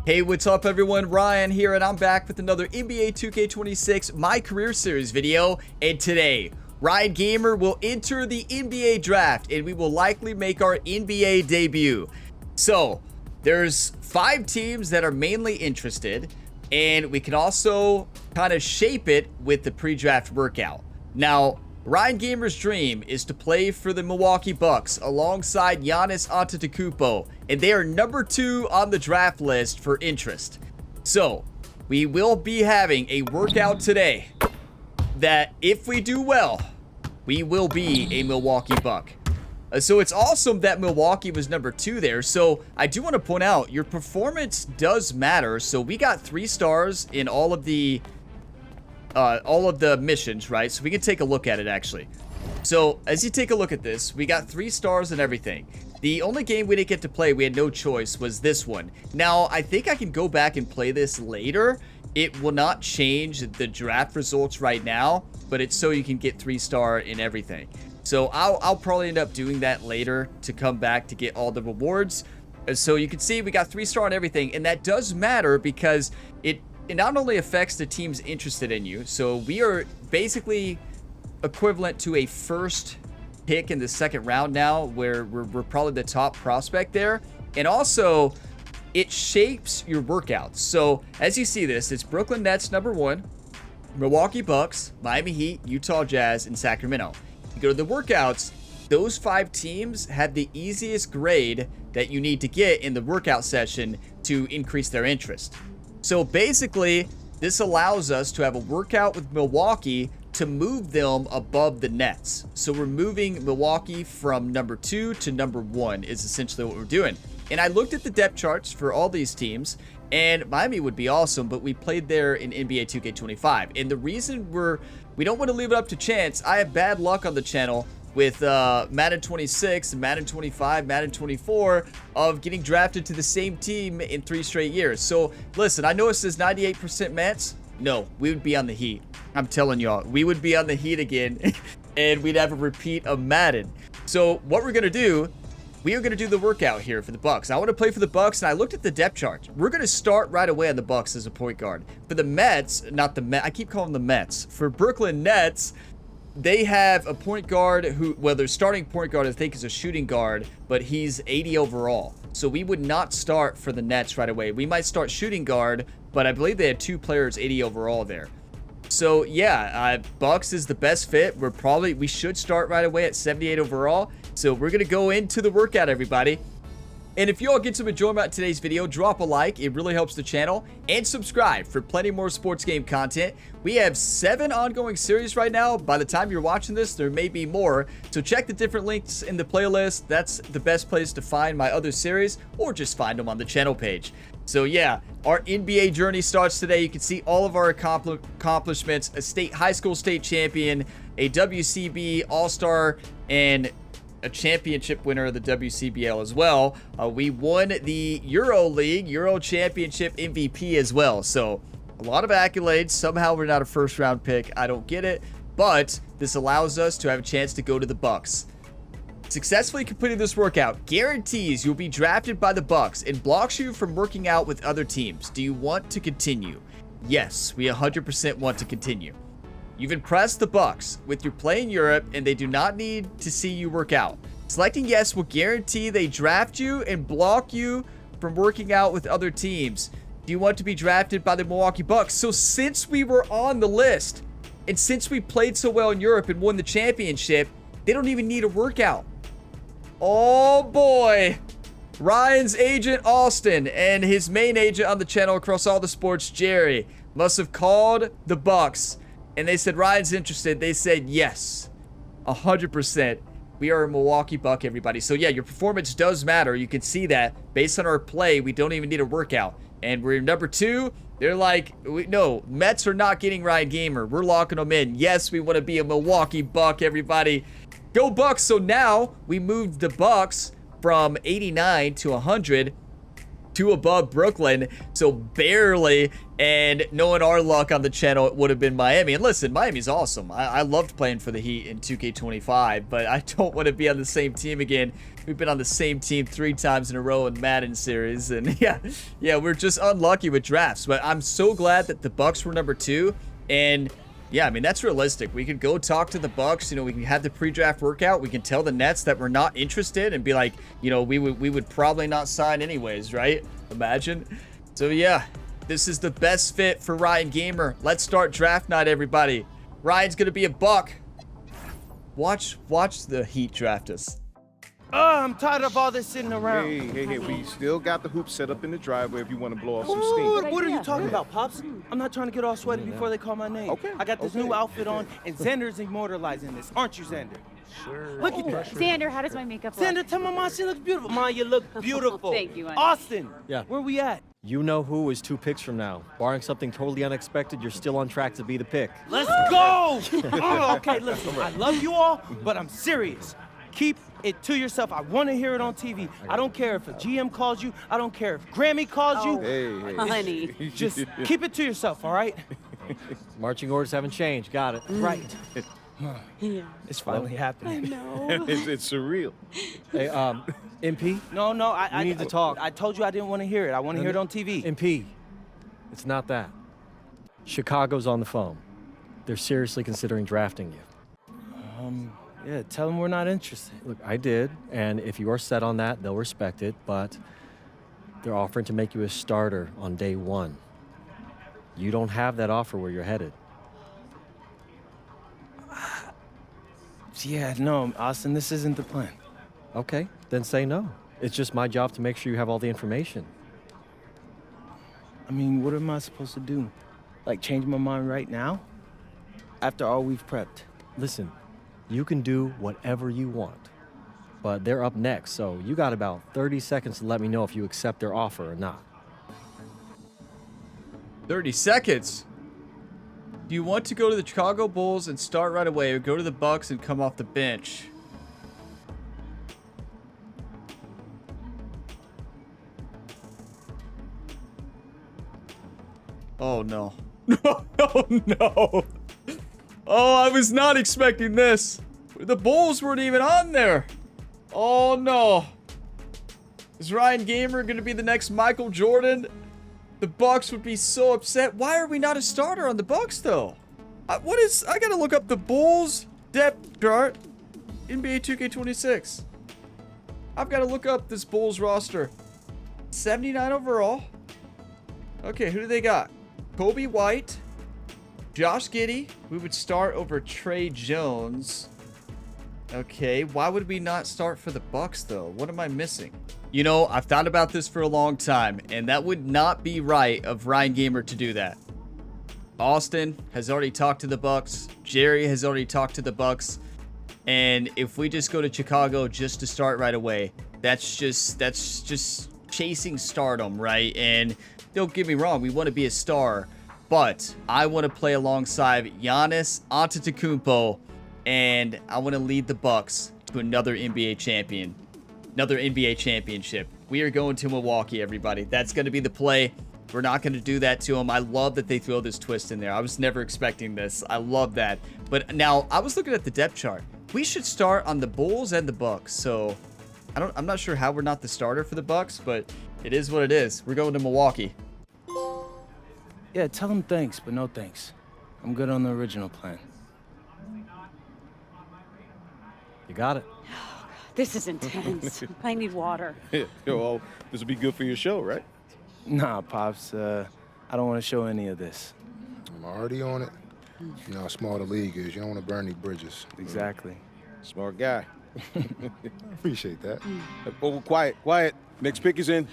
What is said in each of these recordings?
Hey, what's up everyone? Ryan here, and I'm back with another NBA 2K26 My Career Series video. And today, Ryan Gamer will enter the NBA draft, and we will likely make our NBA debut. So, there's 5 teams that are mainly interested, and we can also kind of shape it with the pre-draft workout. Now, Ryan Gamer's dream is to play for the Milwaukee Bucks alongside Giannis Antetokounmpo, and they are number 2 on the draft list for interest. So, we will be having a workout today that, if we do well, we will be a Milwaukee Buck. So it's awesome that Milwaukee was number 2 there. So I do want to point out, your performance does matter. So we got 3 stars in all of the missions, right? So we can take a look at it actually. So as you take a look at this, we got 3 stars and everything. The only game we didn't get to play, we had no choice, was this one. Now, I think I can go back and play this later. It will not change the draft results right now, but it's so you can get 3-star in everything. So I'll probably end up doing that later to come back to get all the rewards. So you can see we got 3-star on everything, and that does matter because it not only affects the teams interested in you. So we are basically equivalent to a first pick in the second round now, where we're probably the top prospect there. And also, it shapes your workouts. So as you see this, it's Brooklyn Nets number 1, Milwaukee Bucks, Miami Heat, Utah Jazz, and Sacramento. You go to the workouts, those 5 teams have the easiest grade that you need to get in the workout session to increase their interest. So basically, this allows us to have a workout with Milwaukee to move them above the Nets. So we're moving Milwaukee from number 2 to number 1 is essentially what we're doing. And I looked at the depth charts for all these teams, and Miami would be awesome, but we played there in NBA 2K25. And the reason we don't want to leave it up to chance, I have bad luck on the channel with Madden 26, Madden 25, Madden 24 of getting drafted to the same team in 3 straight years. So listen, I know it says 98% Mets. No, we would be on the Heat. I'm telling y'all, we would be on the Heat again and we'd have a repeat of Madden. So what we're going to do, we are going to do the workout here for the Bucks. I want to play for the Bucks, and I looked at the depth chart. We're going to start right away on the Bucks as a point guard. For the Mets, not the Mets, I keep calling them the Mets. For Brooklyn Nets, they have a point guard who, well, their starting point guard I think is a shooting guard, but he's 80 overall. So we would not start for the Nets right away. We might start shooting guard, but I believe they had 2 players 80 overall there. So yeah, Bucks is the best fit. We should start right away at 78 overall. So we're going to go into the workout, everybody. And if you all get some enjoyment out of today's video, drop a like. It really helps the channel. And subscribe for plenty more sports game content. We have 7 ongoing series right now. By the time you're watching this, there may be more. So check the different links in the playlist. That's the best place to find my other series, or just find them on the channel page. So yeah, our NBA journey starts today. You can see all of our accomplishments: a high school state champion, a WCB All-Star, and a championship winner of the WCBL as well. We won the Euro Championship MVP as well. So a lot of accolades. Somehow we're not a first round pick. I don't get it, but this allows us to have a chance to go to the Bucks. Successfully completing this workout guarantees you'll be drafted by the Bucks and blocks you from working out with other teams. Do you want to continue? Yes, we 100% want to continue. You've impressed the Bucks with your play in Europe, and they do not need to see you work out. Selecting yes will guarantee they draft you and block you from working out with other teams. Do you want to be drafted by the Milwaukee Bucks? So since we were on the list, and since we played so well in Europe and won the championship, they don't even need a workout. Oh boy. Ryan's agent Austin and his main agent on the channel across all the sports, Jerry, must have called the Bucks. And they said, Ryan's interested. They said, yes, 100%. We are a Milwaukee Buck, everybody. So yeah, your performance does matter. You can see that based on our play, we don't even need a workout. And we're number 2. They're like, no, Mets are not getting Ryan Gamer. We're locking them in. Yes, we want to be a Milwaukee Buck, everybody. Go Bucks. So now we moved the Bucks from 89 to 100 2 above Brooklyn, so barely. And knowing our luck on the channel, it would have been Miami. And listen, Miami's awesome. I loved playing for the Heat in 2K25, but I don't want to be on the same team again. We've been on the same team 3 times in a row in Madden series, and yeah, we're just unlucky with drafts. But I'm so glad that the Bucks were number 2, and yeah, I mean, that's realistic. We could go talk to the Bucks. You know, we can have the pre-draft workout. We can tell the Nets that we're not interested and be like, you know, we would probably not sign anyways, right? Imagine. So yeah, this is the best fit for Ryan Gamer. Let's start draft night, everybody. Ryan's gonna be a Buck. Watch the Heat draft us. Oh, I'm tired of all this sitting around. Hey, we still got the hoop set up in the driveway if you want to blow off some Ooh, steam. what are you talking about, Pops? I'm not trying to get all sweaty before they call my name. Okay. I got this new outfit on, and Xander's immortalizing this. Aren't you, Xander? Sure. Look at that. Xander, how does my makeup look? Xander, tell my mom she looks beautiful. Ma, you look beautiful. Thank you, honey. Austin. Yeah. Where we at? You know who is 2 picks from now. Barring something totally unexpected, you're still on track to be the pick. Let's go! Oh, okay, listen, I love you all, but I'm serious. Keep it to yourself. I want to hear it on TV. I don't care if a GM calls you. I don't care if Grammy calls you. Hey. Honey. Just keep it to yourself, all right? Marching orders haven't changed. Got it. Right. Yeah. It's finally happening. No. It's surreal. Hey, MP? No, I We need to talk. I told you I didn't want to hear it. I want to hear it on TV. MP, it's not that. Chicago's on the phone. They're seriously considering drafting you. Yeah, tell them we're not interested. Look, I did, and if you are set on that, they'll respect it, but they're offering to make you a starter on day 1. You don't have that offer where you're headed. Yeah, no, Austin, this isn't the plan. Okay, then say no. It's just my job to make sure you have all the information. I mean, what am I supposed to do? Like, change my mind right now? After all we've prepped? Listen, you can do whatever you want, but they're up next, so you got about 30 seconds to let me know if you accept their offer or not. 30 seconds. Do you want to go to the Chicago Bulls and start right away, or go to the Bucks and come off the bench? Oh no. Oh no. Oh, I was not expecting this. The Bulls weren't even on there. Oh no. Is Ryan Gamer gonna be the next Michael Jordan? The Bucks would be so upset. Why are we not a starter on the Bucks though? I gotta look up the Bulls depth chart. NBA 2K26. I've gotta look up this Bulls roster. 79 overall. Okay, who do they got? Kobe White, Josh Giddey. We would start over Trey Jones. Okay, why would we not start for the Bucks though? What am I missing? You know, I've thought about this for a long time, and that would not be right of Ryan Gamer to do that. Austin has already talked to the Bucks. Jerry has already talked to the Bucks. And if we just go to Chicago just to start right away, that's just chasing stardom, right? And don't get me wrong, we want to be a star, but I want to play alongside Giannis Antetokounmpo, and I want to lead the Bucks to another NBA championship. We are going to Milwaukee, everybody. That's going to be the play. We're not going to do that to them. I love that they throw this twist in there. I was never expecting this. I love that. But now I was looking at the depth chart. We should start on the Bulls and the Bucks. So I'm not sure how we're not the starter for the Bucks, but it is what it is. We're going to Milwaukee. Yeah, tell them thanks, but no thanks. I'm good on the original plan. You got it. This is intense. I need water. Well, this will be good for your show, right? Nah, Pops, I don't want to show any of this. I'm already on it. You know how small the league is. You don't want to burn any bridges. Exactly. Smart guy. I appreciate that. Oh, quiet. Next pick is in.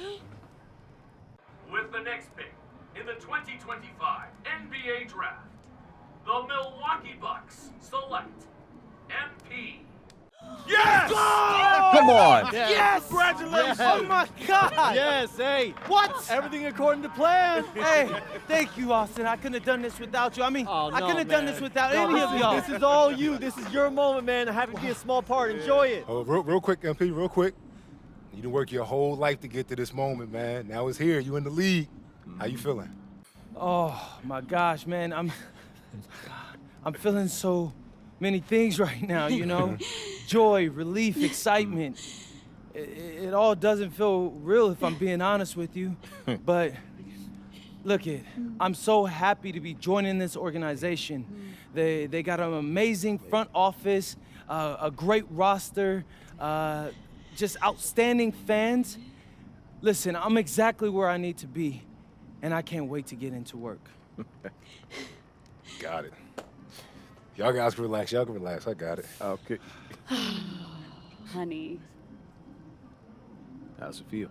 With the next pick in the 2025 NBA Draft, the Milwaukee Bucks select MP. Yes! Come on. Yes! Congratulations! Oh my God! Yes, hey. What? Everything according to plan. Hey, thank you, Austin. I couldn't have done this without you. I mean, Oh, I no, couldn't have done man. this without No, any of y'all. This is all you. This is your moment, man. Happy to be a small part. Enjoy it. Oh, real quick, MP, real quick. You done work your whole life to get to this moment, man. Now it's here. You in the league. How you feeling? Oh my gosh, man, I'm feeling so many things right now, you know? Joy, relief, excitement. It all doesn't feel real if I'm being honest with you. But look I'm so happy to be joining this organization. They got an amazing front office, a great roster, just outstanding fans. Listen, I'm exactly where I need to be, and I can't wait to get into work. Got it. Y'all guys can relax. Y'all can relax. I got it. Okay. Honey. How's it feel?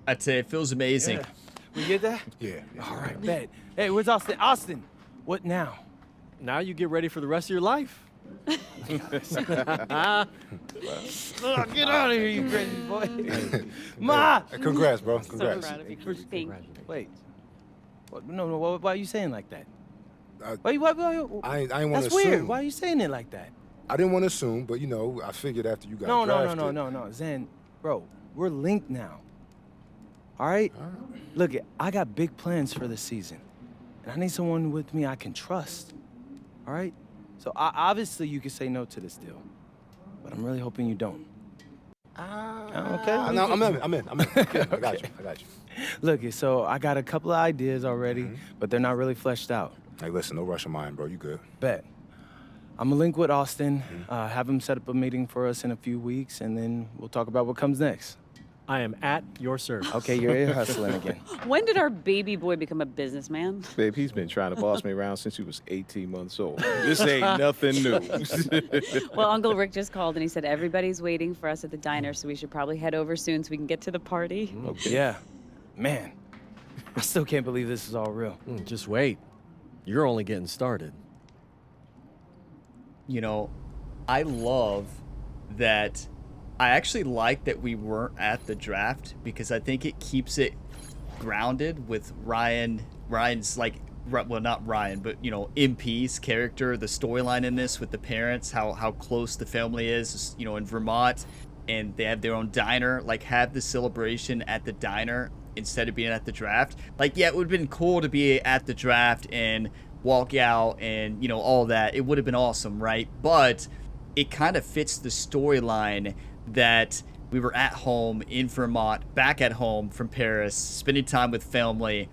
I'd say it feels amazing. Yeah. We get that? Yeah. All right, bet. Hey, where's Austin? Austin, what now? Now you get ready for the rest of your life. Get out of here, you crazy boy. Ma! Congrats, bro. So Congrats. proud of you. Thank you. Wait. What? No, why are you saying like that? I- Why? I ain't want to That's assume. weird. Why are you saying it like that? I didn't want to assume, but, you know, I figured after you got No, drafted. Zen, bro, we're linked now. All right? Look, I got big plans for this season. And I need someone with me I can trust. All right? So obviously you can say no to this deal. But I'm really hoping you don't. Okay? No, I'm in. I got you. Look, so I got a couple of ideas already, but they're not really fleshed out. Hey, listen, no rush of mine, bro. You good. Bet. I'm gonna link with Austin, have him set up a meeting for us in a few weeks, and then we'll talk about what comes next. I am at your service. Okay, you're ear hustling again. When did our baby boy become a businessman? Babe, he's been trying to boss me around since he was 18 months old. This ain't nothing new. Well, Uncle Rick just called and he said everybody's waiting for us at the diner, so we should probably head over soon so we can get to the party. Yeah. Man, I still can't believe this is all real. Just wait. You're only getting started. You know, I love that. I actually like that we weren't at the draft because I think it keeps it grounded with Ryan's like, well, not Ryan, but, you know, MP's character, the storyline in this with the parents, how close the family is, you know, in Vermont, and they have their own diner, like have the celebration at the diner instead of being at the draft. Like, yeah, it would have been cool to be at the draft and walk out and, you know, all that. It would have been awesome, right? But it kind of fits the storyline that we were at home in Vermont, back at home from Paris, spending time with family,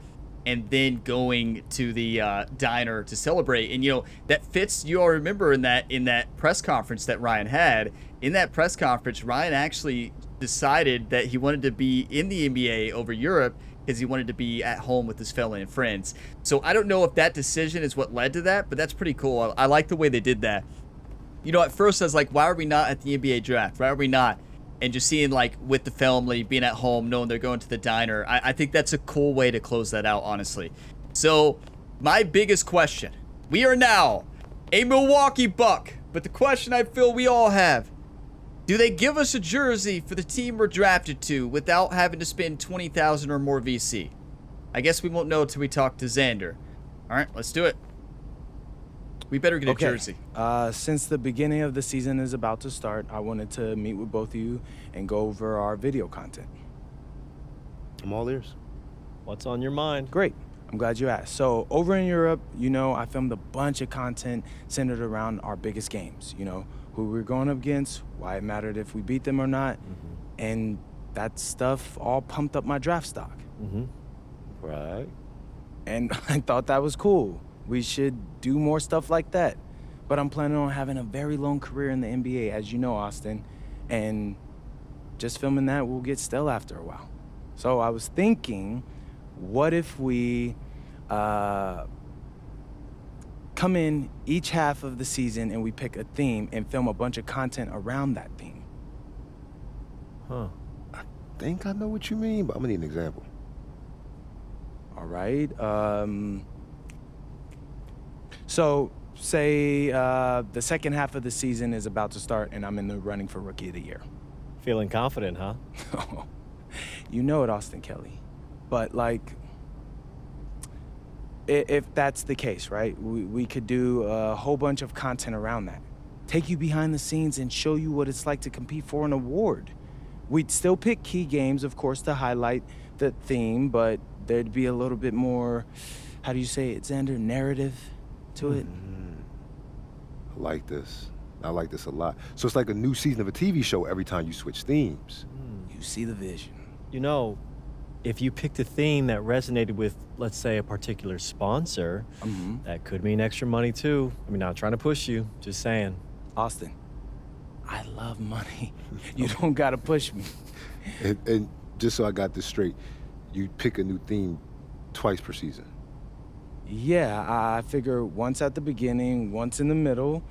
and then going to the diner to celebrate. And, you know, that fits. You all remember in that press conference that Ryan had. In that press conference, Ryan actually decided that he wanted to be in the NBA over Europe because he wanted to be at home with his family and friends. So I don't know if that decision is what led to that, but that's pretty cool. I like the way they did that. You know, at first I was like, why are we not at the NBA draft? Why are we not? And just seeing, like, with the family, being at home, knowing they're going to the diner, I think that's a cool way to close that out, honestly. So, my biggest question. We are now a Milwaukee Buck, but the question I feel we all have, do they give us a jersey for the team we're drafted to without having to spend $20,000 or more VC? I guess we won't know until we talk to Xander. All right, let's do it. We better get a jersey. Since the beginning of the season is about to start, I wanted to meet with both of you and go over our video content. I'm all ears. What's on your mind? Great. I'm glad you asked. So over in Europe, you know, I filmed a bunch of content centered around our biggest games. You know, who we're going up against, why it mattered if we beat them or not. And that stuff all pumped up my draft stock. Right. And I thought that was cool. We should do more stuff like that. But I'm planning on having a very long career in the NBA, as you know, Austin. And just filming that will get stale after a while. So I was thinking, what if we come in each half of the season and we pick a theme and film a bunch of content around that theme? I think I know what you mean, but I'm gonna need an example. All right. So, say the second half of the season is about to start and I'm in the running for Rookie of the Year. Feeling confident, huh? You know it, Austin Kelly. But, like, if that's the case, right, we could do a whole bunch of content around that. Take you behind the scenes and show you what it's like to compete for an award. We'd still pick key games, of course, to highlight the theme, but there'd be a little bit more, how do you say it, Xander, narrative to it. I like this. I like this a lot. So it's like a new season of a TV show every time you switch themes. You see the vision. You know, if you picked a theme that resonated with, let's say, a particular sponsor, that could mean extra money too. I mean, not trying to push you, just saying. Austin, I love money. You don't gotta push me. And just so I got this straight, you pick a new theme twice per season. Yeah, I figure once at the beginning, once in the middle.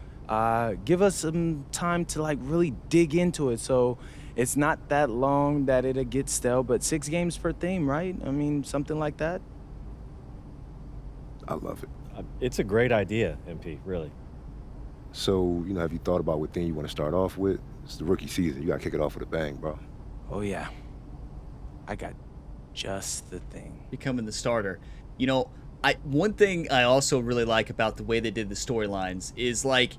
Give us some time to like really dig into it, so it's not that long that it'll get stale, but 6 games per theme, right? I mean, something like that. I love it. It's a great idea, MP, really. So, have you thought about what theme you want to start off with? It's the rookie season. You got to kick it off with a bang, bro. Oh, yeah. I got just the thing. Becoming the starter. One thing I also really like about the way they did the storylines is, like,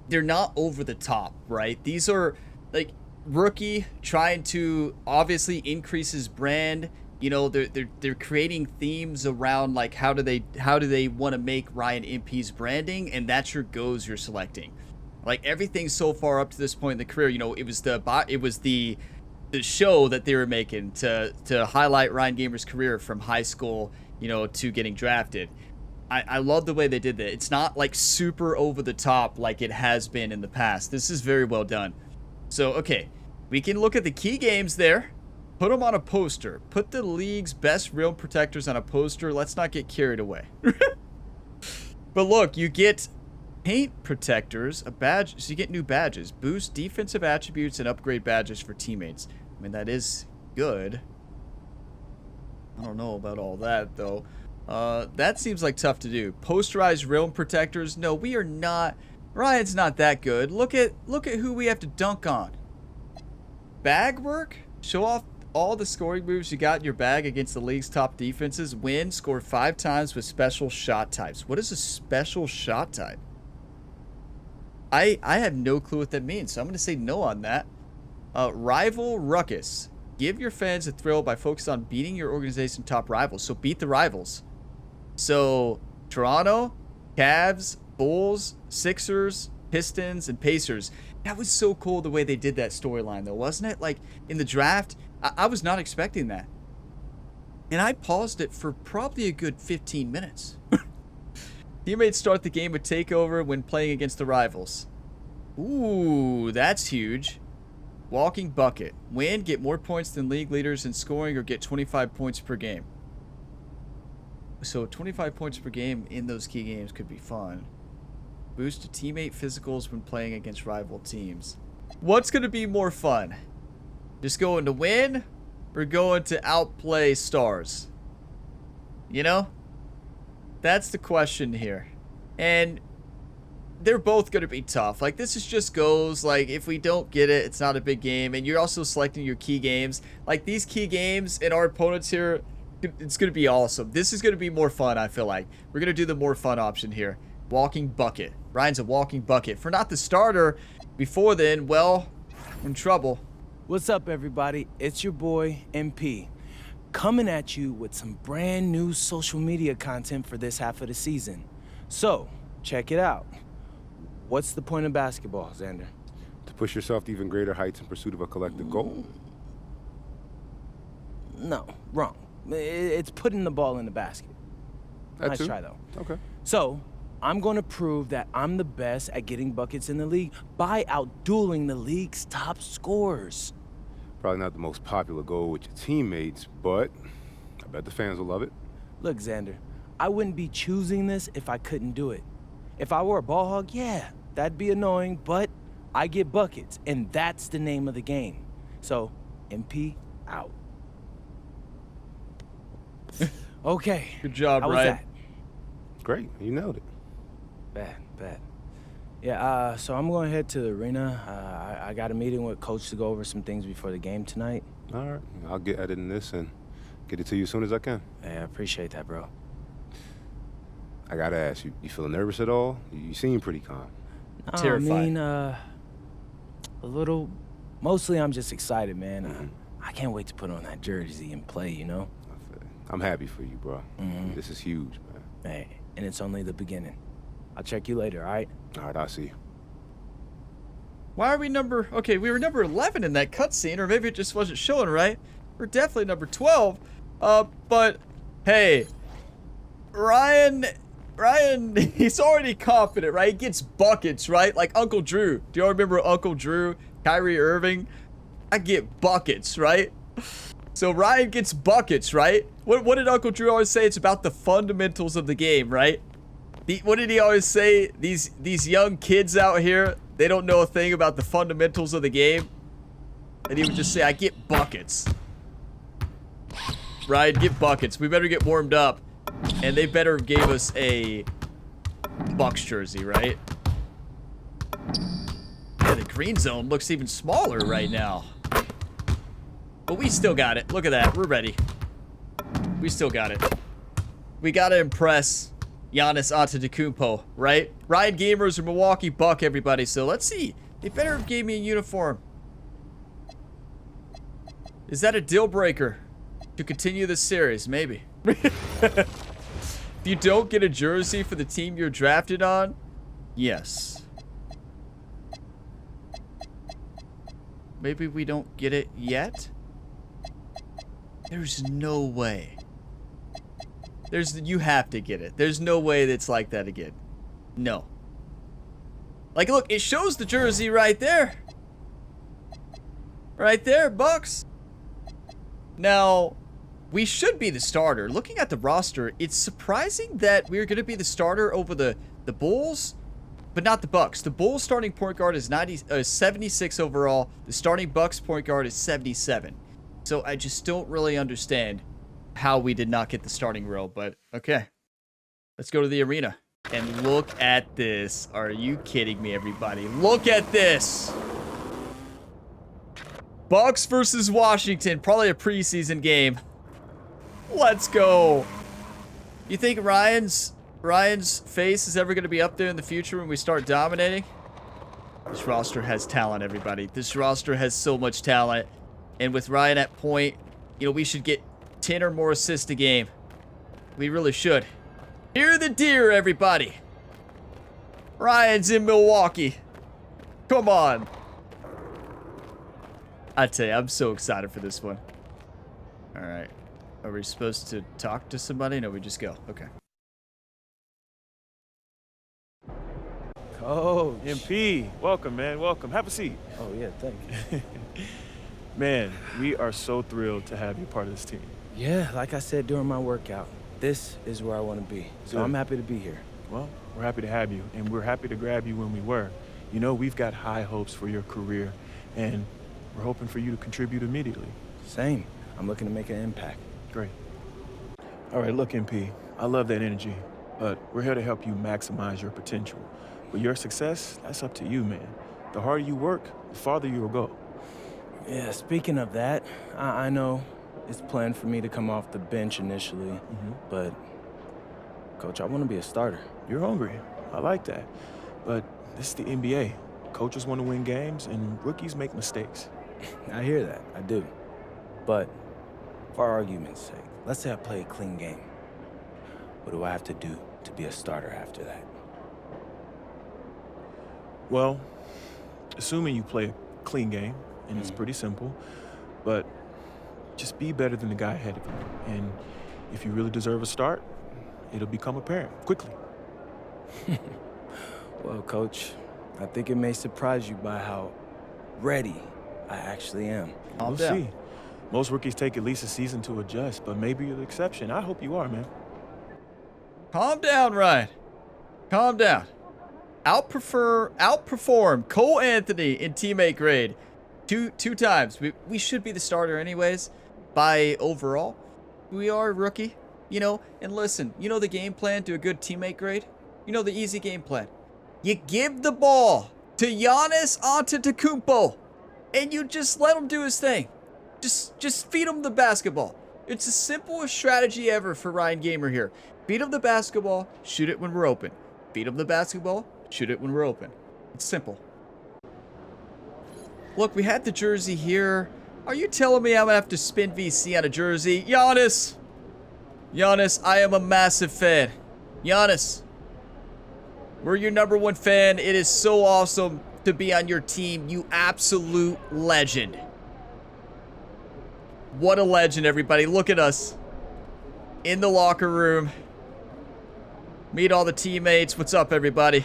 they're not over the top, right? These are, like, rookie trying to obviously increase his brand. They're creating themes around, like, how do they want to make Ryan Impey's branding, and that's your goes you're selecting. Like, everything so far up to this point in the career, it was the show that they were making to highlight Ryan Gamer's career from high school, to getting drafted. I love the way they did that. It's not like super over the top like it has been in the past. This is very well done. So, okay, we can look at the key games there. Put them on a poster. Put the league's best rim protectors on a poster. Let's not get carried away. But look, you get paint protectors, a badge, so you get new badges. Boost defensive attributes and upgrade badges for teammates. I mean, that is good. I don't know about all that, though. That seems like tough to do. Posterized rim protectors. No, we are not. Ryan's not that good. Look at who we have to dunk on. Bag work? Show off all the scoring moves you got in your bag against the league's top defenses. Win, score 5 times with special shot types. What is a special shot type? I have no clue what that means, so I'm going to say no on that. Rival ruckus. Give your fans a thrill by focusing on beating your organization's top rivals. So beat the rivals. So Toronto, Cavs, Bulls, Sixers, Pistons, and Pacers. That was so cool the way they did that storyline, though, wasn't it? Like, in the draft, I was not expecting that. And I paused it for probably a good 15 minutes. Teammates start the game with takeover when playing against the rivals. Ooh, that's huge. Walking bucket. Win, get more points than league leaders in scoring, or get 25 points per game. So 25 points per game in those key games could be fun. Boost to teammate physicals when playing against rival teams. What's going to be more fun? Just going to win or going to outplay stars? That's the question here. And they're both going to be tough. Like, this is just goes. Like, if we don't get it, it's not a big game. And you're also selecting your key games. Like, these key games and our opponents here, it's going to be awesome. This is going to be more fun, I feel like. We're going to do the more fun option here. Walking bucket. Ryan's a walking bucket. For not the starter before then, well, in trouble. What's up, everybody? It's your boy, MP. Coming at you with some brand new social media content for this half of the season. So, check it out. What's the point of basketball, Xander? To push yourself to even greater heights in pursuit of a collective goal? No, wrong. It's putting the ball in the basket. Nice try, though. Okay. So, I'm going to prove that I'm the best at getting buckets in the league by outdueling the league's top scorers. Probably not the most popular goal with your teammates, but I bet the fans will love it. Look, Xander, I wouldn't be choosing this if I couldn't do it. If I were a ball hog, yeah, that'd be annoying, but I get buckets, and that's the name of the game. So, MP out. Okay. Good job, How was Ryan. that? Great, you nailed it. Bad. Yeah, so I'm going to head to the arena. I got a meeting with Coach to go over some things before the game tonight. All right, I'll get editing this and get it to you as soon as I can. Hey, I appreciate that, bro. I gotta ask, you feeling nervous at all? You seem pretty calm. Terrified. I mean, a little Mostly I'm just excited, man. I can't wait to put on that jersey and play, you know? I'm happy for you, bro. This is huge, man. Hey, and it's only the beginning. I'll check you later, all right? All right, I'll see you. Why are we number... Okay, we were number 11 in that cutscene, or maybe it just wasn't showing right. We're definitely number 12. But, hey, Ryan, he's already confident, right? He gets buckets, right? Like Uncle Drew. Do y'all remember Uncle Drew, Kyrie Irving? I get buckets, right? So Ryan gets buckets, right? What did Uncle Drew always say? It's about the fundamentals of the game, right? What did he always say? These young kids out here, they don't know a thing about the fundamentals of the game. And he would just say, I get buckets. Ryan, get buckets. We better get warmed up. And they better gave us a Bucks jersey, right? Yeah, the green zone looks even smaller right now. But we still got it. Look at that. We're ready. We still got it. We gotta impress Giannis Antetokounmpo, right? Ryan Gamers or Milwaukee Buck, everybody. So let's see. They better have gave me a uniform. Is that a deal breaker to continue this series? Maybe. If you don't get a jersey for the team you're drafted on, yes. Maybe we don't get it yet? There's no way. You have to get it. There's no way that's like that again. No. Like, look, it shows the jersey right there. Right there, Bucks. Now, we should be the starter. Looking at the roster, it's surprising that we're going to be the starter over the Bulls, but not the Bucks. The Bulls starting point guard is 76 overall. The starting Bucks point guard is 77. So I just don't really understand how we did not get the starting row, but okay. Let's go to the arena. And look at this. Are you kidding me, everybody? Look at this. Bucks versus Washington. Probably a preseason game. Let's go. You think Ryan's face is ever going to be up there in the future when we start dominating? This roster has talent, everybody. This roster has so much talent. And with Ryan at point, you know, we should get 10 or more assists a game. We really should. Hear the deer, everybody. Ryan's in Milwaukee. Come on. I tell you, I'm so excited for this one. All right. Are we supposed to talk to somebody? No, we just go. Okay. Coach. MP, welcome, man. Welcome. Have a seat. Oh, yeah, thank you. Man, we are so thrilled to have you part of this team. Yeah, like I said during my workout, this is where I want to be. So Good. I'm happy to be here. Well, we're happy to have you, and we're happy to grab you when we were. You know, we've got high hopes for your career, and we're hoping for you to contribute immediately. Same. I'm looking to make an impact. Great. All right, look, MP, I love that energy, but we're here to help you maximize your potential. But your success, that's up to you, man. The harder you work, the farther you'll go. Yeah, speaking of that, I know it's planned for me to come off the bench initially, but, Coach, I want to be a starter. You're hungry. I like that. But this is the NBA. Coaches want to win games, and rookies make mistakes. I hear that. I do. But for argument's sake, let's say I play a clean game. What do I have to do to be a starter after that? Well, assuming you play a clean game, and it's pretty simple, but just be better than the guy ahead of you. And if you really deserve a start, it'll become apparent quickly. Well, Coach, I think it may surprise you by how ready I actually am. We'll see. Most rookies take at least a season to adjust, but maybe you're the exception. I hope you are, man. Calm down, Ryan. Calm down. Outperform Cole Anthony in teammate grade two times. We should be the starter anyways by overall. We are a rookie, you know. And listen, you know the game plan to a good teammate grade? You know the easy game plan. You give the ball to Giannis Antetokounmpo and you just let him do his thing. Just feed him the basketball. It's the simplest strategy ever for Ryan Gamer here. Feed him the basketball, shoot it when we're open. Feed him the basketball, shoot it when we're open. It's simple. Look, we had the jersey here. Are you telling me I'm gonna have to spin VC on a jersey? Giannis! Giannis, I am a massive fan. Giannis, we're your #1 fan. It is so awesome to be on your team. You absolute legend. What a legend, everybody. Look at us. In the locker room. Meet all the teammates. What's up, everybody?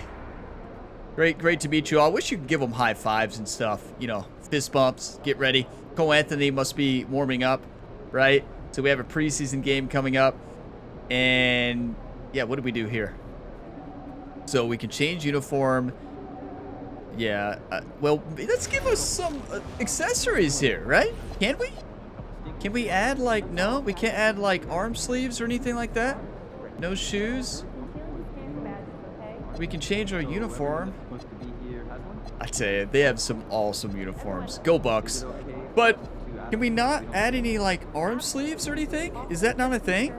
Great to meet you all. I wish you could give them high fives and stuff. You know, fist bumps. Get ready. Cole Anthony must be warming up, right? So we have a preseason game coming up. And, yeah, what do we do here? So we can change uniform. Yeah, well, let's give us some accessories here, right? Can we? Can we add, like, no? We can't add, like, arm sleeves or anything like that? No shoes? We can change our uniform. I tell you, they have some awesome uniforms. Go Bucks. But can we not add any, like, arm sleeves or anything? Is that not a thing?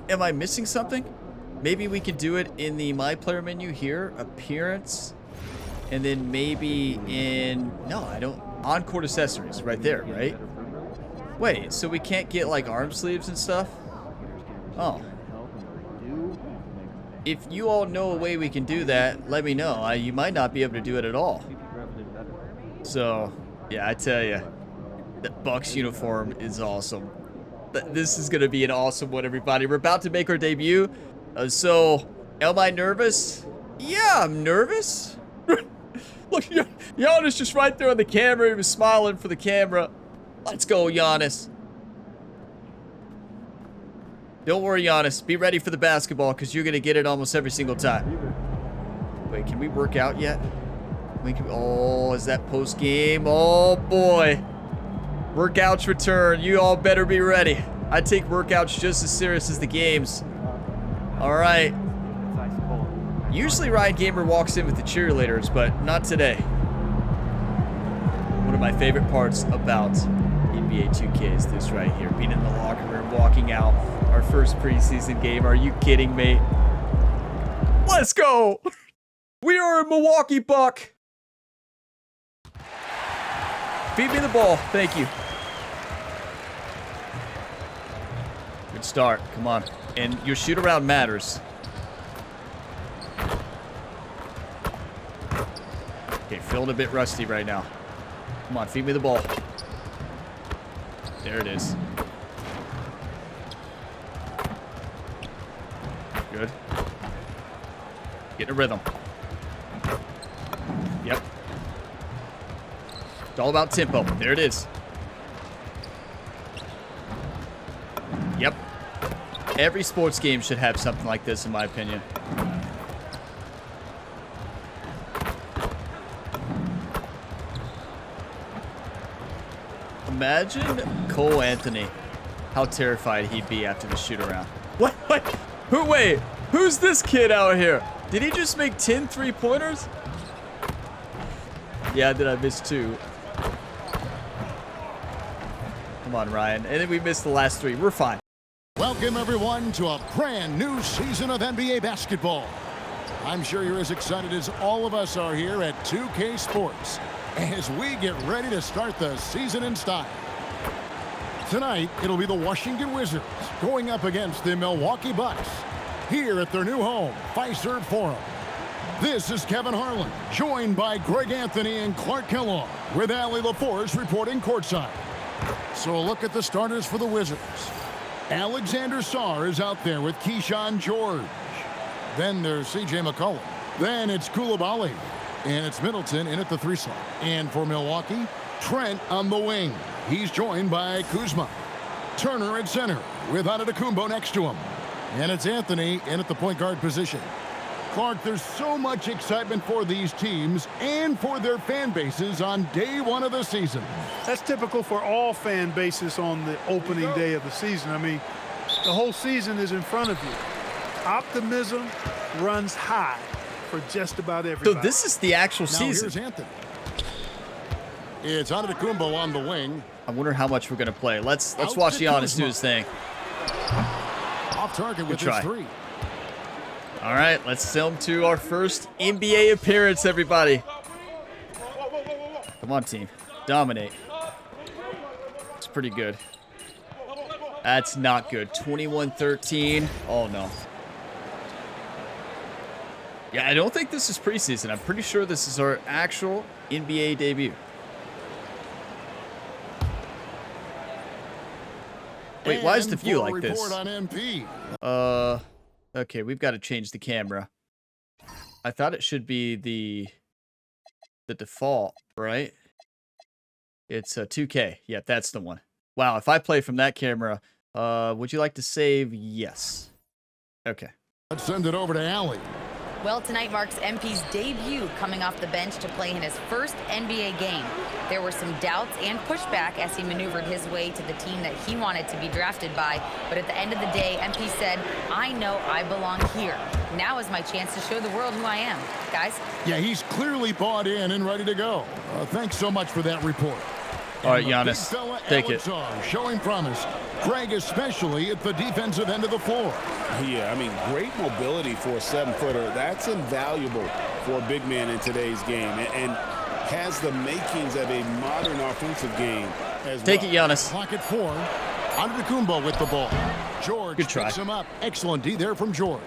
Am I missing something? Maybe we could do it in the My Player menu here. Appearance. And then maybe in... No, I don't... On-court accessories. Right there, right? Wait, so we can't get, like, arm sleeves and stuff? Oh. If you all know a way we can do that, let me know. You might not be able to do it at all. So, yeah, I tell you, the Bucks uniform is awesome. This is going to be an awesome one, everybody. We're about to make our debut. So, am I nervous? Yeah, I'm nervous. Look, Giannis just right there on the camera. He was smiling for the camera. Let's go, Giannis. Don't worry, Giannis. Be ready for the basketball because you're going to get it almost every single time. Wait, can we work out yet? Oh, is that post game? Oh, boy. Workouts return. You all better be ready. I take workouts just as serious as the games. All right. Usually Ryan Gamer walks in with the cheerleaders, but not today. One of my favorite parts about NBA 2K is this right here. Being in the locker room, walking out. Our first preseason game. Are you kidding me? Let's go! We are a Milwaukee Buck. Feed me the ball. Thank you. Good start. Come on. And your shoot-around matters. Okay, feeling a bit rusty right now. Come on, feed me the ball. There it is. Good. Get in a rhythm. Yep. It's all about tempo. There it is. Yep. Every sports game should have something like this, in my opinion. Imagine Cole Anthony. How terrified he'd be after the shoot-around. What? Wait, who's this kid out here? Did he just make 10 3-pointers? Yeah, did I miss 2? Come on, Ryan. And then we missed the last 3. We're fine. Welcome, everyone, to a brand new season of NBA basketball. I'm sure you're as excited as all of us are here at 2K Sports as we get ready to start the season in style. Tonight, it'll be the Washington Wizards going up against the Milwaukee Bucks here at their new home, Fiserv Forum. This is Kevin Harlan, joined by Greg Anthony and Clark Kellogg, with Allie LaForce reporting courtside. So a look at the starters for the Wizards. Alexander Sarr is out there with Keyshawn George. Then there's C.J. McCollum. Then it's Koulibaly. And it's Middleton in at the 3 slot. And for Milwaukee, Trent on the wing. He's joined by Kuzma. Turner at center with Antetokounmpo next to him. And it's Anthony in at the point guard position. Clark, there's so much excitement for these teams and for their fan bases on day 1 of the season. That's typical for all fan bases on the opening day of the season. I mean, the whole season is in front of you. Optimism runs high for just about everybody. So this is the actual season. Here's Anthony. It's Antetokounmpo on the wing. I wonder how much we're going to play. Let's watch Giannis do his thing. Off target with his 3. All right, let's sail him to our first NBA appearance, everybody. Come on, team. Dominate. It's pretty good. That's not good. 21-13. Oh, no. Yeah, I don't think this is preseason. I'm pretty sure this is our actual NBA debut. Wait, why is the view like this? Okay, we've got to change the camera. I thought it should be the default, right? It's a 2K. Yeah, that's the one. Wow, if I play from that camera, would you like to save? Yes. Okay. Let's send it over to Allie. Well, tonight marks MP's debut coming off the bench to play in his first NBA game. There were some doubts and pushback as he maneuvered his way to the team that he wanted to be drafted by. But at the end of the day, MP said, I know I belong here. Now is my chance to show the world who I am. Guys? Yeah, he's clearly bought in and ready to go. Thanks so much for that report. All right, Giannis, take it. Showing promise. Greg, especially at the defensive end of the floor. Yeah, I mean, great mobility for a 7-footer. That's invaluable for a big man in today's game, and has the makings of a modern offensive game as Take it, Giannis. Clock at 4. Antetokounmpo with the ball. George Good try. picks him up. Excellent D there from George.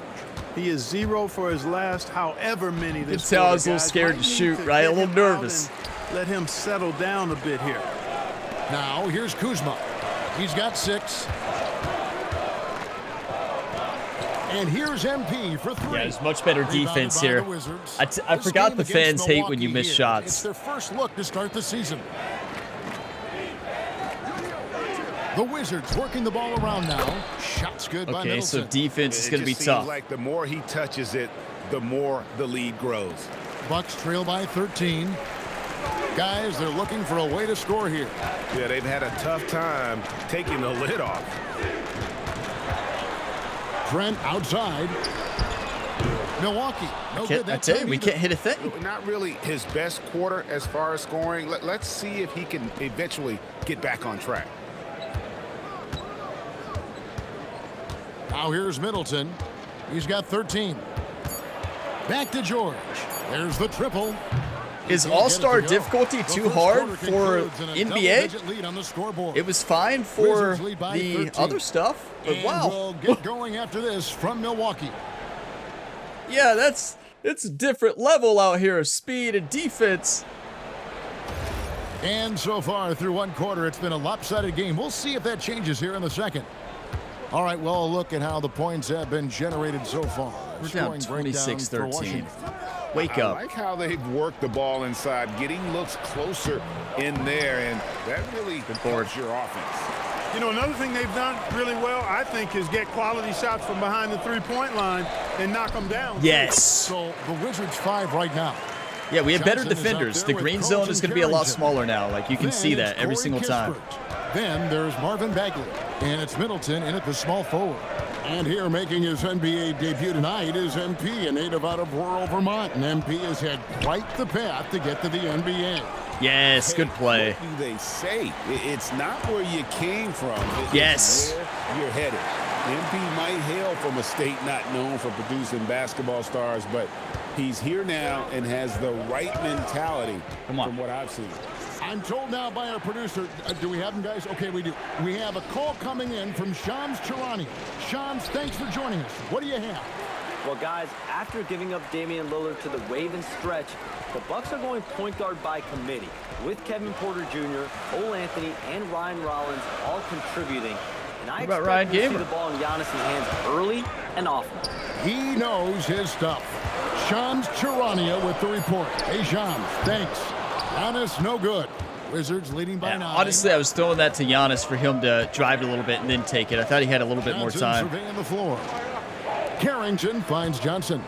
He is 0 for his last however many this It's how I was a quarter, little guys. scared to Might shoot, need right? A get little him nervous. out and let him settle down a bit here. Now, here's Kuzma. He's got 6. And here's MP for 3. Yeah, there's much better defense here. I forgot the fans hate when you miss It's shots. their first look to start the season. The Wizards working the ball around now. Shots good by Okay, so Middleton. defense is going to be just tough. seems like the more he touches it, the more the lead grows. Bucks trail by 13. Guys, they're looking for a way to score here. Yeah, they've had a tough time taking the lid off. Trent outside. Milwaukee. No good that That's it. time We either. can't hit a thing. Not really his best quarter as far as scoring. Let's see if he can eventually get back on track. Now here's Middleton. He's got 13. Back to George. There's the triple. Is All-Star difficulty too hard for NBA? It was fine for the other stuff, but wow. We'll get going after this from Milwaukee. Yeah, it's a different level out here of speed and defense. And so far through one quarter, it's been a lopsided game. We'll see if that changes here in the second. All right, well, look at how the points have been generated so far. We're down 26-13. Wake up. I like how they've worked the ball inside, getting looks closer in there, and that really helps your offense. You know, another thing they've done really well, I think, is get quality shots from behind the three-point line and knock them down. Yes. So the Wizards 5 right now. Yeah, we have better Johnson is defenders. out The there green with zone Coles is and going to be a lot Carrington. smaller now. Like, you can Then see that it's every Corey single time. Kispert. Then there's Marvin Bagley. And it's Middleton in at the small forward. And here making his NBA debut tonight is MP, a native out of rural Vermont. And MP has had quite the path to get to the NBA. Yes, good play. What do they say? It's not where you came from. Yes. It's where you're headed. MP might hail from a state not known for producing basketball stars, but he's here now and has the right mentality from what I've seen. I'm told now by our producer, do we have him, guys? Okay, we do. We have a call coming in from Shams Charania. Shams, thanks for joining us. What do you have? Well, guys, after giving up Damian Lillard to the Ravens stretch, the Bucks are going point guard by committee, with Kevin Porter Jr., Cole Anthony, and Ryan Rollins all contributing. And I expect Ryan to see Gamer? the ball in Giannis' hands early and often. He knows his stuff. Shams Charania with the report. Hey, Shams, thanks. Giannis, no good. Wizards leading by 9. Honestly, I was throwing that to Giannis for him to drive it a little bit and then take it. I thought he had a little bit more Johnson time. surveying the floor. Carrington finds Johnson.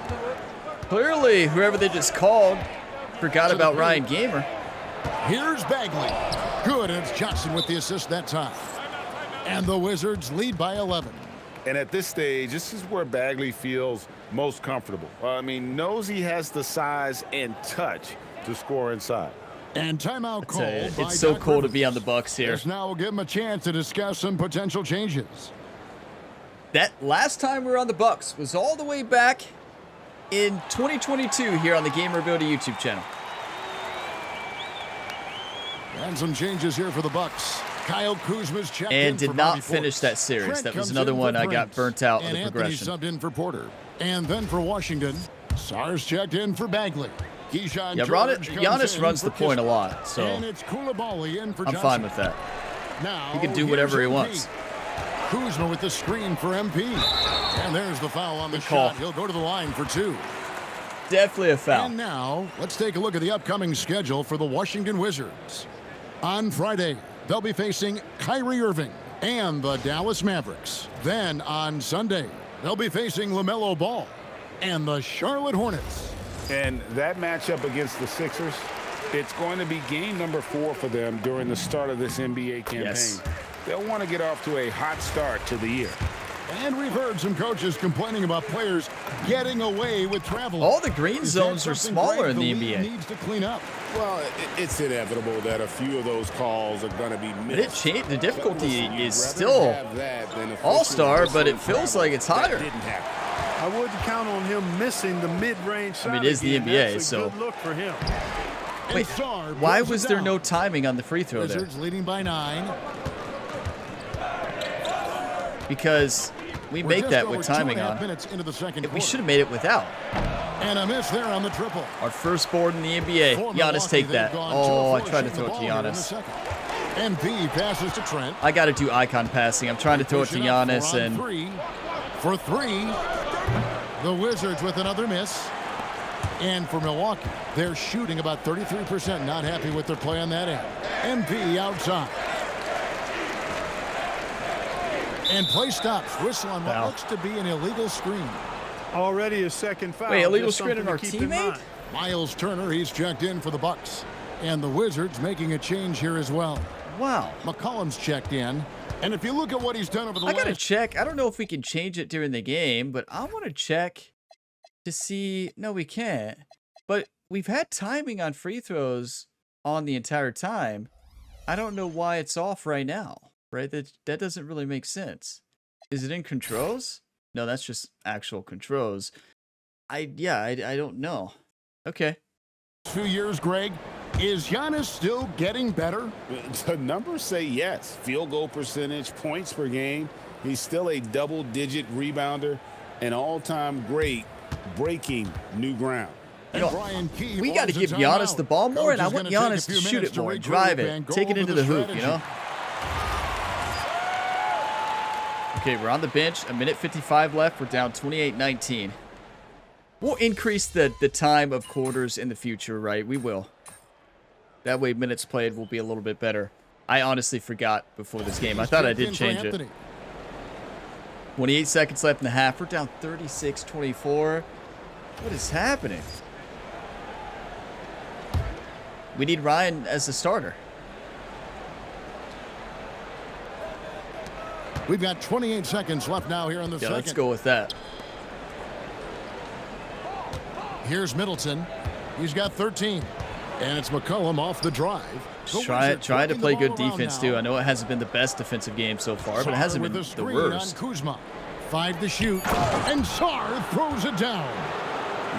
Clearly, whoever they just called forgot about Ryan Gamer. Here's Bagley. Good, and it's Johnson with the assist that time. And the Wizards lead by 11. And at this stage, this is where Bagley feels most comfortable. I mean, knows he has the size and touch to score inside. And timeout called by It's so Doc cool to Rivers. be on the Bucks here. Yes, now we'll give him a chance to discuss some potential changes. That last time we were on the Bucks was all the way back in 2022 here on the Gamer Ability YouTube channel. And some changes here for the Bucks. Kyle Kuzma's checked in And did for not Bobby finish Portis. that series. Trent That was comes another in one for I got Prince. burnt out with And the Anthony progression. subbed in for Porter. And then for Washington, Sars checked in for Bagley. Keyshawn Yeah, George comes Giannis in runs for the point a Kispert. lot, so And it's Koulibaly in for I'm Johnson. fine with that. Now, He can do whatever he here's wants. Kuzma with the screen for MP. And there's the foul on the Good call. shot. He'll go to the line for 2. Definitely a foul. And now, let's take a look at the upcoming schedule for the Washington Wizards. On Friday, they'll be facing Kyrie Irving and the Dallas Mavericks. Then on Sunday, they'll be facing LaMelo Ball and the Charlotte Hornets. And that matchup against the Sixers, it's going to be game number 4 for them during the start of this NBA campaign. Yes. They'll want to get off to a hot start to the year. And we've heard some coaches complaining about players getting away with travel. All the green Is zones that are something, smaller Greg, in the league NBA. needs to clean up? Well, it's inevitable that a few of those calls are going to be But it missed. changed. The difficulty You'd is rather still have that than officials all-star, but it pursuing feels like it's higher. That didn't happen. I wouldn't count on him missing the mid-range shot. I mean, it is the again. NBA, That's a so- good look for him. Wait, And Sarr why brings it was there down. no timing on the free throw there? Wizards leading by 9. Because we We're make just that over with timing 2.5 on. minutes into the second We quarter. should have made it without. And a miss there on the triple. Our first board in the NBA. For Giannis, Milwaukee, take they've that. gone Oh, I 2 of 4 tried to shooting throw the it to ball here in the Giannis. second. MP passes to Trent. I got to do icon passing. I'm trying to throw it to Push up Giannis, for on and 3. For 3. The Wizards with another miss. And for Milwaukee, they're shooting about 33%. Not happy with their play on that end. MP outside. And play stops. Whistle on what Foul. looks to be an illegal screen. Already a second foul. Wait, illegal Just screen something on our to keep in teammate? mind. Miles Turner, he's checked in for the Bucks. And the Wizards making a change here as well. wow. McCollum's checked in. And if you look at what he's done over the I got to last... check. I don't know if we can change it during the game, but I want to check to see. No, we can't. But we've had timing on free throws on the entire time. I don't know why it's off right now, right? That doesn't really make sense. Is it in controls? No, that's just actual controls. I don't know. Okay. 2 years, Greg. Is Giannis still getting better? The numbers say yes. Field goal percentage, points per game. He's still a double-digit rebounder, an all-time great, breaking new ground. You know, Brian Key we got to wants a give Giannis timeout. the ball more, Coach and I is want gonna take a Giannis to few shoot minutes it to more, regroup drive it, and go take it over into the the hoop, you strategy. know? Okay, we're on the bench. A minute 55 left. We're down 28-19. We'll increase the time of quarters in the future, right? We will. That way minutes played will be a little bit better. I honestly forgot before this game. I thought I did change it. 28 seconds left in the half. We're down 36-24. What is happening? We need Ryan as the starter. We've got 28 seconds left now here in the Yeah, second. let's go with that. Here's Middleton. He's got 13. And it's McCollum off the drive. Just trying to play good defense, too. I know it hasn't been the best defensive game so far, but it hasn't been the worst. On Kuzma. 5 to shoot. And Sarr throws it down.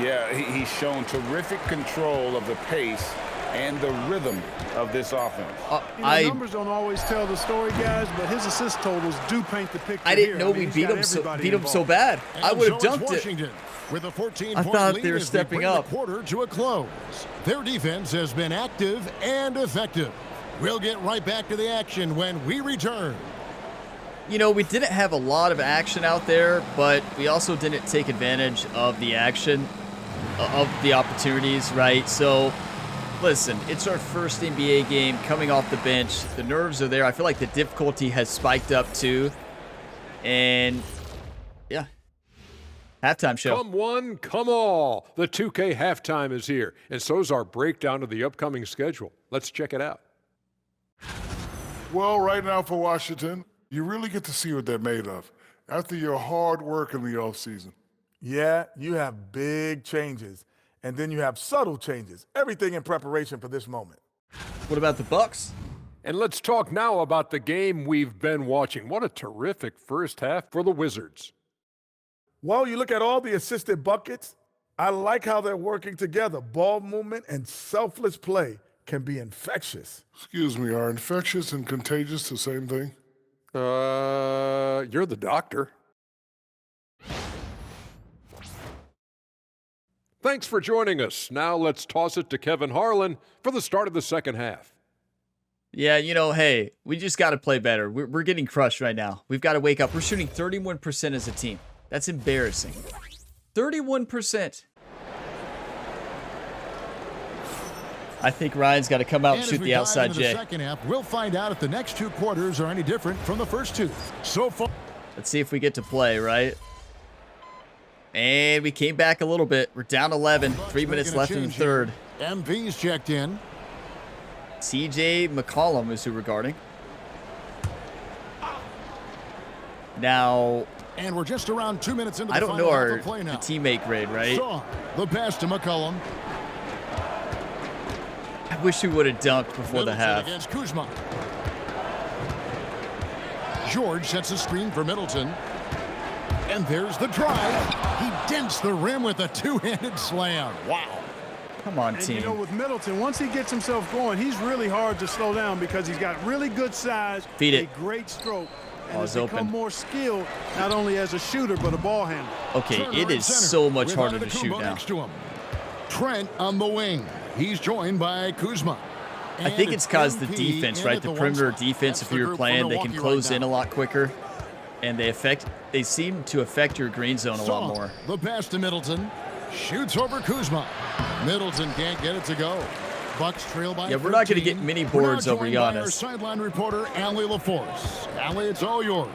Yeah, he's shown terrific control of the pace and the rhythm of this offense. Numbers don't always tell the story, guys, but his assist totals do paint the picture. I didn't here. know I mean, we he's beat got him so everybody bad. And I would have so it's dunked it. Washington with a 14-point I thought lead they were as stepping bring up. The quarter to a close. Their defense has been active and effective. We'll get right back to the action when we return. You know, we didn't have a lot of action out there, but we also didn't take advantage of the action, of the opportunities, right? So, listen, it's our first NBA game coming off the bench. The nerves are there. I feel like the difficulty has spiked up too. And, yeah. Halftime show. Come one, come all. The 2K halftime is here, and so is our breakdown of the upcoming schedule. Let's check it out. Well, right now for Washington, you really get to see what they're made of after your hard work in the offseason. Yeah, you have big changes, and then you have subtle changes. Everything in preparation for this moment. What about the Bucks? And let's talk now about the game we've been watching. What a terrific first half for the Wizards. Well, you look at all the assisted buckets. I like how they're working together. Ball movement and selfless play. can be infectious. Excuse me, are infectious and contagious the same thing? You're the doctor. Thanks for joining us. Now let's toss it to Kevin Harlan for the start of the second half. Yeah, you know, hey, we just got to play better. We're getting crushed right now. We've got to wake up. We're shooting 31% as a team. That's embarrassing. 31%. I think Ryan's got to come out and shoot the outside J. The second half, we'll find out if the next two quarters are any different from the first two. So far, let's see if we get to play, right? And we came back a little bit. We're down 11. 3 minutes left in the third. MV's checked in. CJ McCollum is who we're guarding. Now, and we're just around 2 minutes into the I don't final know half our of play now. the teammate grade, right? The pass to McCollum. I wish we would have dunked before the half. Against Kuzma. George sets a screen for Middleton. And there's the drive. He dents the rim with a two-handed slam. Wow. Come on, and team. You know, with Middleton, once he gets himself going, he's really hard to slow down because he's got really good size, Feed it. a great stroke, and it's has become open. more skilled, not only as a shooter, but a ball handler. Okay, it is so much harder to shoot now. Next to him. Trent on the wing. He's joined by Kuzma. I think it's because the defense, right? The perimeter defense, if you're playing, they can close in a lot quicker. And they seem to affect your green zone a lot more. The pass to Middleton. Shoots over Kuzma. Middleton can't get it to go. Bucks trail by 13. We're not going to get many boards over Giannis. Our sideline reporter, Allie LaForce. Allie, it's all yours.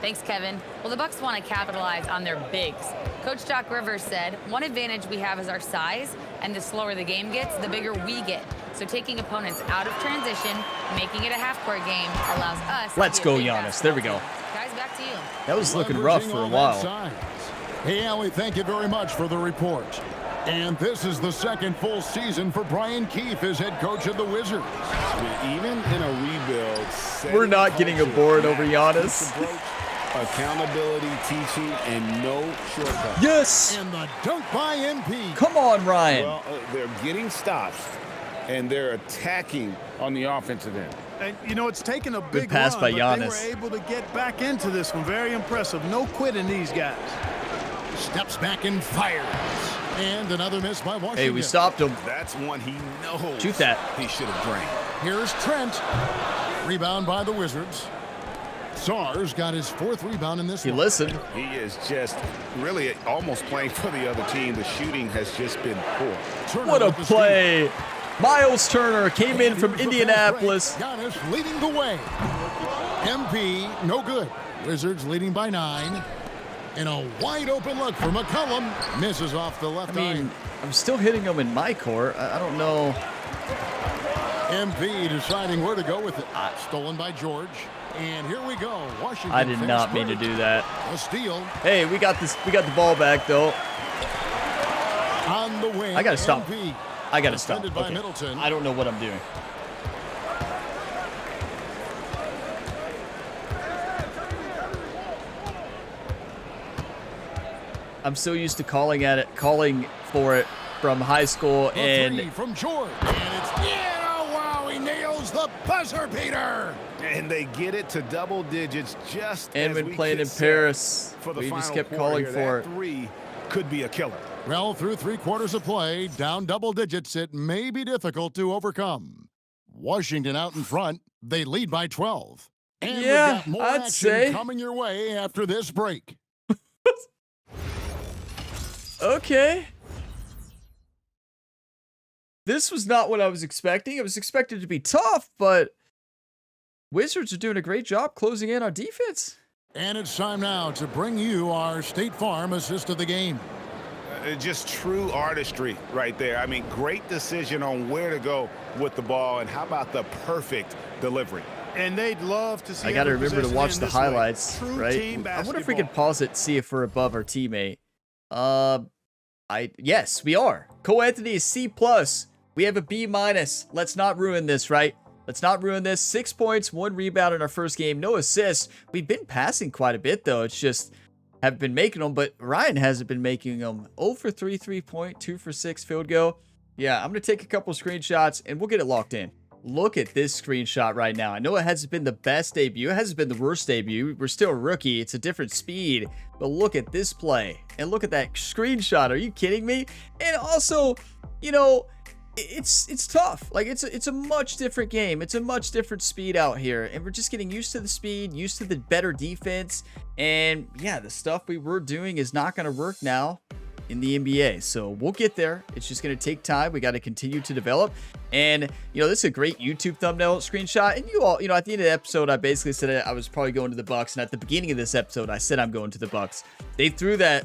Thanks, Kevin. Well, the Bucks want to capitalize on their bigs. Coach Doc Rivers said, one advantage we have is our size, and the slower the game gets, the bigger we get. So taking opponents out of transition, making it a half-court game, allows us Let's go, Giannis. There we go. Guys, back to you. That was looking rough for a while. Hey, Allie, thank you very much for the report. And this is the second full season for Brian Keefe as head coach of the Wizards. Even in a rebuild, we're not getting a board over Giannis. Accountability, teaching, and no shortcuts. Yes! And the dunk by MP. Come on, Ryan. Well, they're getting stops, and they're attacking on the offensive end. And, you know, it's taken a big pass run, by but Giannis. they were able to get back into this one. Very impressive. No quitting these guys. Steps back and fires. And another miss by Washington. Hey, we stopped him. That's one he knows. Shoot that. He should have drained. Here's Trent. Rebound by the Wizards. Sars got his fourth rebound in this one. Listened. He is just really almost playing for the other team. The shooting has just been poor. What a play. Miles Turner came in from Indianapolis. Giannis leading the way. MP, no good. Wizards leading by 9. And a wide open look for McCollum. Misses off the left eye. I'm still hitting him in my court. I don't know. MP deciding where to go with it. Stolen by George. And here we go. Washington. I did not mean to do that. A steal. Hey, we got this. We got the ball back though. On the wing. I gotta stop. MP. I gotta stop. By Okay. Middleton. I don't know what I'm doing. I'm so used to calling for it from high school, and from George. And it's wow, he nails the buzzer beater. And they get it to double digits just and as when we playing in Paris, we just kept calling for it. 3 could be a killer. Well, through 3 quarters of play, down double digits, it may be difficult to overcome. Washington out in front, they lead by 12. And we've got more action coming your way after this break. Okay. This was not what I was expecting. I was expected to be tough, but Wizards are doing a great job closing in on defense. And it's time now to bring you our State Farm assist of the game. Just true artistry right there. I mean, great decision on where to go with the ball, and how about the perfect delivery. And they'd love to see. I got to remember to watch the highlights, True right? team I wonder if we could pause it, see if we're above our teammate. Yes, we are. Cole Anthony is C+. We have a B-. Let's not ruin this, right? Let's not ruin this. 6 points, 1 rebound in our first game, no assists. We've been passing quite a bit, though. It's just have been making them, but Ryan hasn't been making them. 0 for 3 3-point, 2 for 6 field goal. Yeah, I'm going to take a couple screenshots and we'll get it locked in. Look at this screenshot right now. I know it hasn't been the best debut. It hasn't been the worst debut. We're still a rookie. It's a different speed. But look at this play. And look at that screenshot. Are you kidding me? And also, you know, it's tough. Like, it's a much different game. It's a much different speed out here. And we're just getting used to the speed, used to the better defense. And, yeah, the stuff we were doing is not going to work now in the NBA. So we'll get there. It's just going to take time. We got to continue to develop. And, you know, this is a great YouTube thumbnail screenshot. And you all, you know, at the end of the episode, I basically said I was probably going to the Bucks. And at the beginning of this episode, I said I'm going to the Bucks. They threw that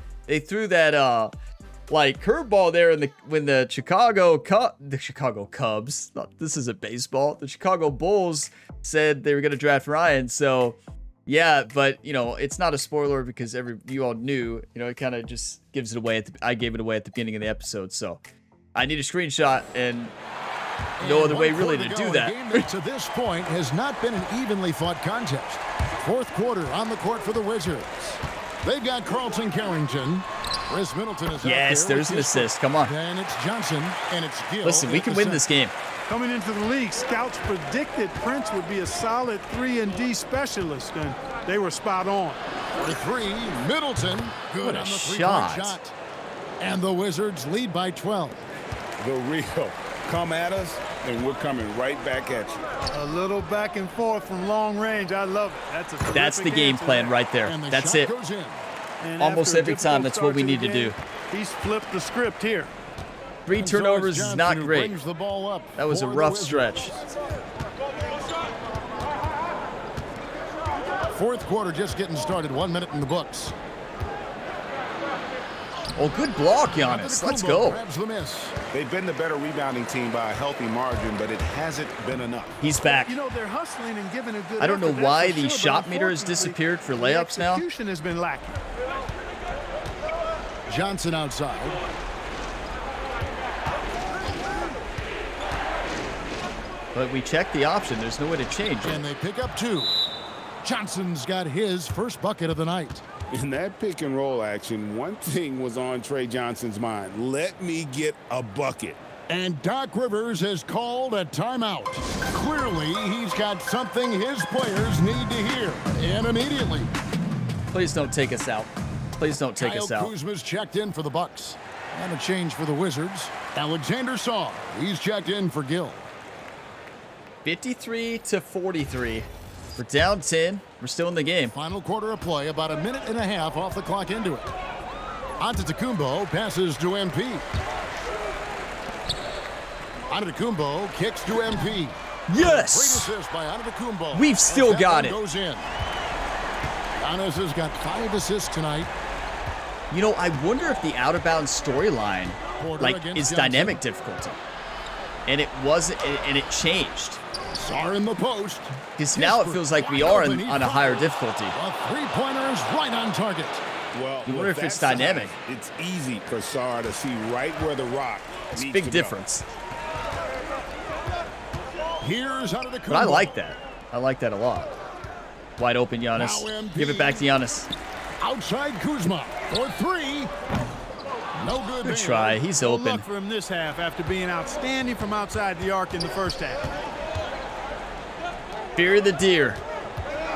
like curveball there when the Chicago Cubs, this isn't baseball, the Chicago Bulls said they were going to draft Ryan. So yeah, but you know, it's not a spoiler because you all knew, you know, it kind of just gives it away. I gave it away at the beginning of the episode. So I need a screenshot and no other way really to do that. The game that to this point has not been an evenly fought contest. Fourth quarter on the court for the Wizards. They've got Carlton Carrington. Chris Middleton is yes, out there. there's an assist. Come on. And it's Johnson, and it's Gill. Listen, we can win this game. Coming into the league, scouts predicted Prince would be a solid 3-and-D specialist, and they were spot on. The three, Middleton. Good what a on the shot. shot. And the Wizards lead by 12. The real. Come at us, and we're coming right back at you. A little back and forth from long range. I love it. That's the game plan right there. That's it. Almost every time, that's what we need to do. He's flipped the script here. 3 turnovers is not great. That was a rough stretch. Fourth quarter just getting started. 1 minute in the books. Oh, good block, Giannis. Let's go. They've been the better rebounding team by a healthy margin, but it hasn't been enough. He's back. You know, they're hustling and giving a good I don't know effort, why that's the for sure, shot but meter has disappeared for layups now. Execution has been lacking. Johnson outside. But we checked the option. There's no way to change it. And they pick up 2. Johnson's got his first bucket of the night. In that pick and roll action, one thing was on Trey Johnson's mind. Let me get a bucket. And Doc Rivers has called a timeout. Clearly, he's got something his players need to hear. And immediately. Please don't take us out. Please don't take us out. Kyle Kuzma's checked in for the Bucks. And a change for the Wizards. Alexander Song, he's checked in for Gill. 53-43. We're down 10. We're still in the game. Final quarter of play, about a minute and a half off the clock into it. Antetokounmpo passes to MP. Antetokounmpo kicks to MP. Yes! Great assist by Antetokounmpo. We've still got it. Goes in. Giannis has got 5 assists tonight. You know, I wonder if the out-of-bounds storyline, like, is dynamic difficulty. And it wasn't, and it changed. Sar in the post. Because now it feels like we are on a higher difficulty. A three-pointer is right on target. Well, you wonder if it's dynamic. It's easy for Sar to see right where the rock It's a needs big to difference. Here's Antetokounmpo. But I like that. I like that a lot. Wide open, Giannis. Give it back to Giannis. Outside Kuzma for 3. No good. Good try. He's open. Good luck for him this half after being outstanding from outside the arc in the first half. Fear the deer.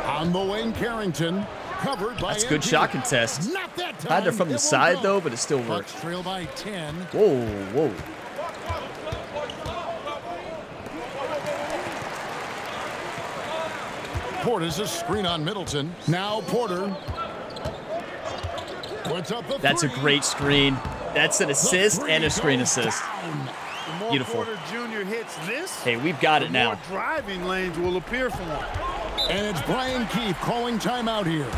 On the wing, Carrington. Covered by That's a good MP. shot contest. Not that time. Kind of from the side, though, but it still Bucks worked. trail by 10. Whoa, whoa. Porter's a screen on Middleton. Now Porter. Puts up the That's a great screen. That's an assist and a screen assist. The more Beautiful. Porter Jr. hits this, Hey, we've got it the now. more driving lanes will appear for him. And it's Brian Keefe calling timeout here.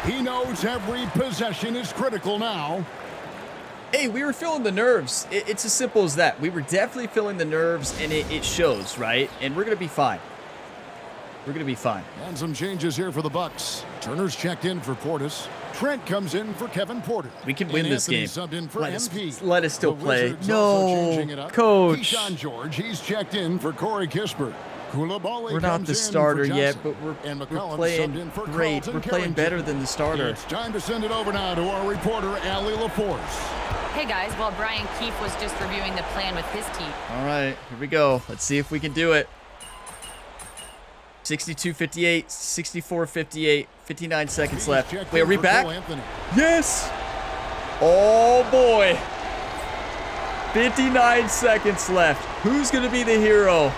He knows every possession is critical now. Hey, we were feeling the nerves. It's as simple as that. We were definitely feeling the nerves, and it shows, right? And we're going to be fine. We're going to be fine. And some changes here for the Bucks. Turner's checked in for Portis. Trent comes in for Kevin Porter. We can win this game. Subbed in for Let MP. us still The play. Wizards also changing it No, up. coach. Keyshawn George, he's checked in for Corey Kispert. Koulibaly We're not comes the in starter for yet, Johnson. but And we're McCollum playing subbed in for great. Carlton We're playing Carrington. better than the starter. It's time to send it over now to our reporter, Allie LaForce. Hey guys, while Brian Keefe was just reviewing the plan with his team. All right, here we go. Let's see if we can do it. 62-58, 64-58, 59 seconds left. Wait, are we back? Yes! Oh boy. 59 seconds left. Who's going to be the hero?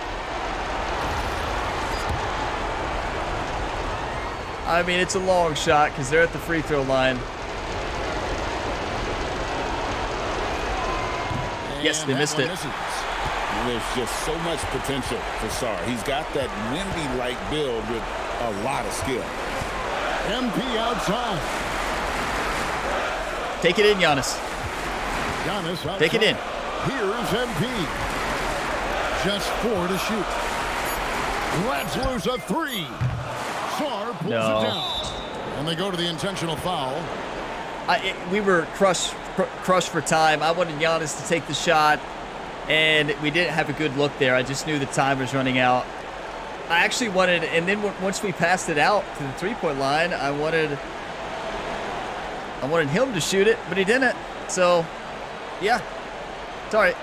I mean, it's a long shot because they're at the free throw line. Yes, they missed it. There's just so much potential for Sarr. He's got that Wemby-like build with a lot of skill. MP outside. Take it in, Giannis. Giannis Take it in. Here's MP. Just 4 to shoot. Let's lose a 3. Sarr pulls it down. And they go to the intentional foul. We were crushed for time. I wanted Giannis to take the shot, and we didn't have a good look there. I just knew the time was running out. I actually wanted, and then once we passed it out to the three-point line, I wanted him to shoot it, but he didn't. So, yeah, it's all right.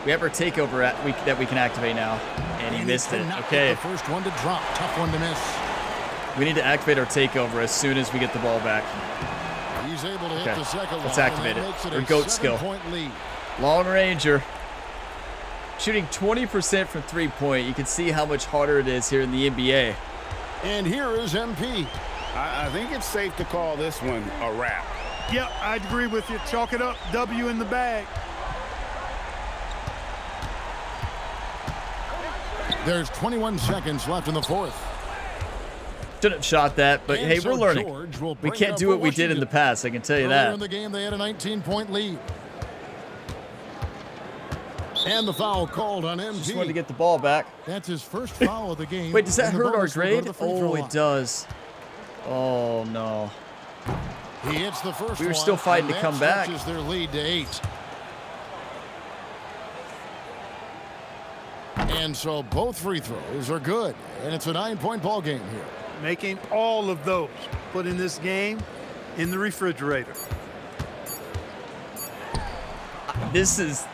We have our takeover that we can activate now, and he missed it. Okay. The first one to drop, tough one to miss. We need to activate our takeover as soon as we get the ball back. He's able to hit the second one. Let's activate it. Or GOAT skill. Long Ranger. Shooting 20% from three-point. You can see how much harder it is here in the NBA. And here is MP. I think it's safe to call this one a wrap. Yep, I'd agree with you. Chalk it up. W in the bag. There's 21 seconds left in the fourth. Shouldn't have shot that, but hey, we're learning. We can't do what we did in the past, I can tell you that. Earlier in the game, they had a 19-point lead. And the foul called on MP. Just wanted to get the ball back. That's his first foul of the game. Wait, does that hurt our grade? Oh, it does. Oh, no. He hits the first one. We were still fighting to come back. That stretches their lead to 8. And so both free throws are good. And it's a 9-point ball game here. Making all of those. Putting this game in the refrigerator. This is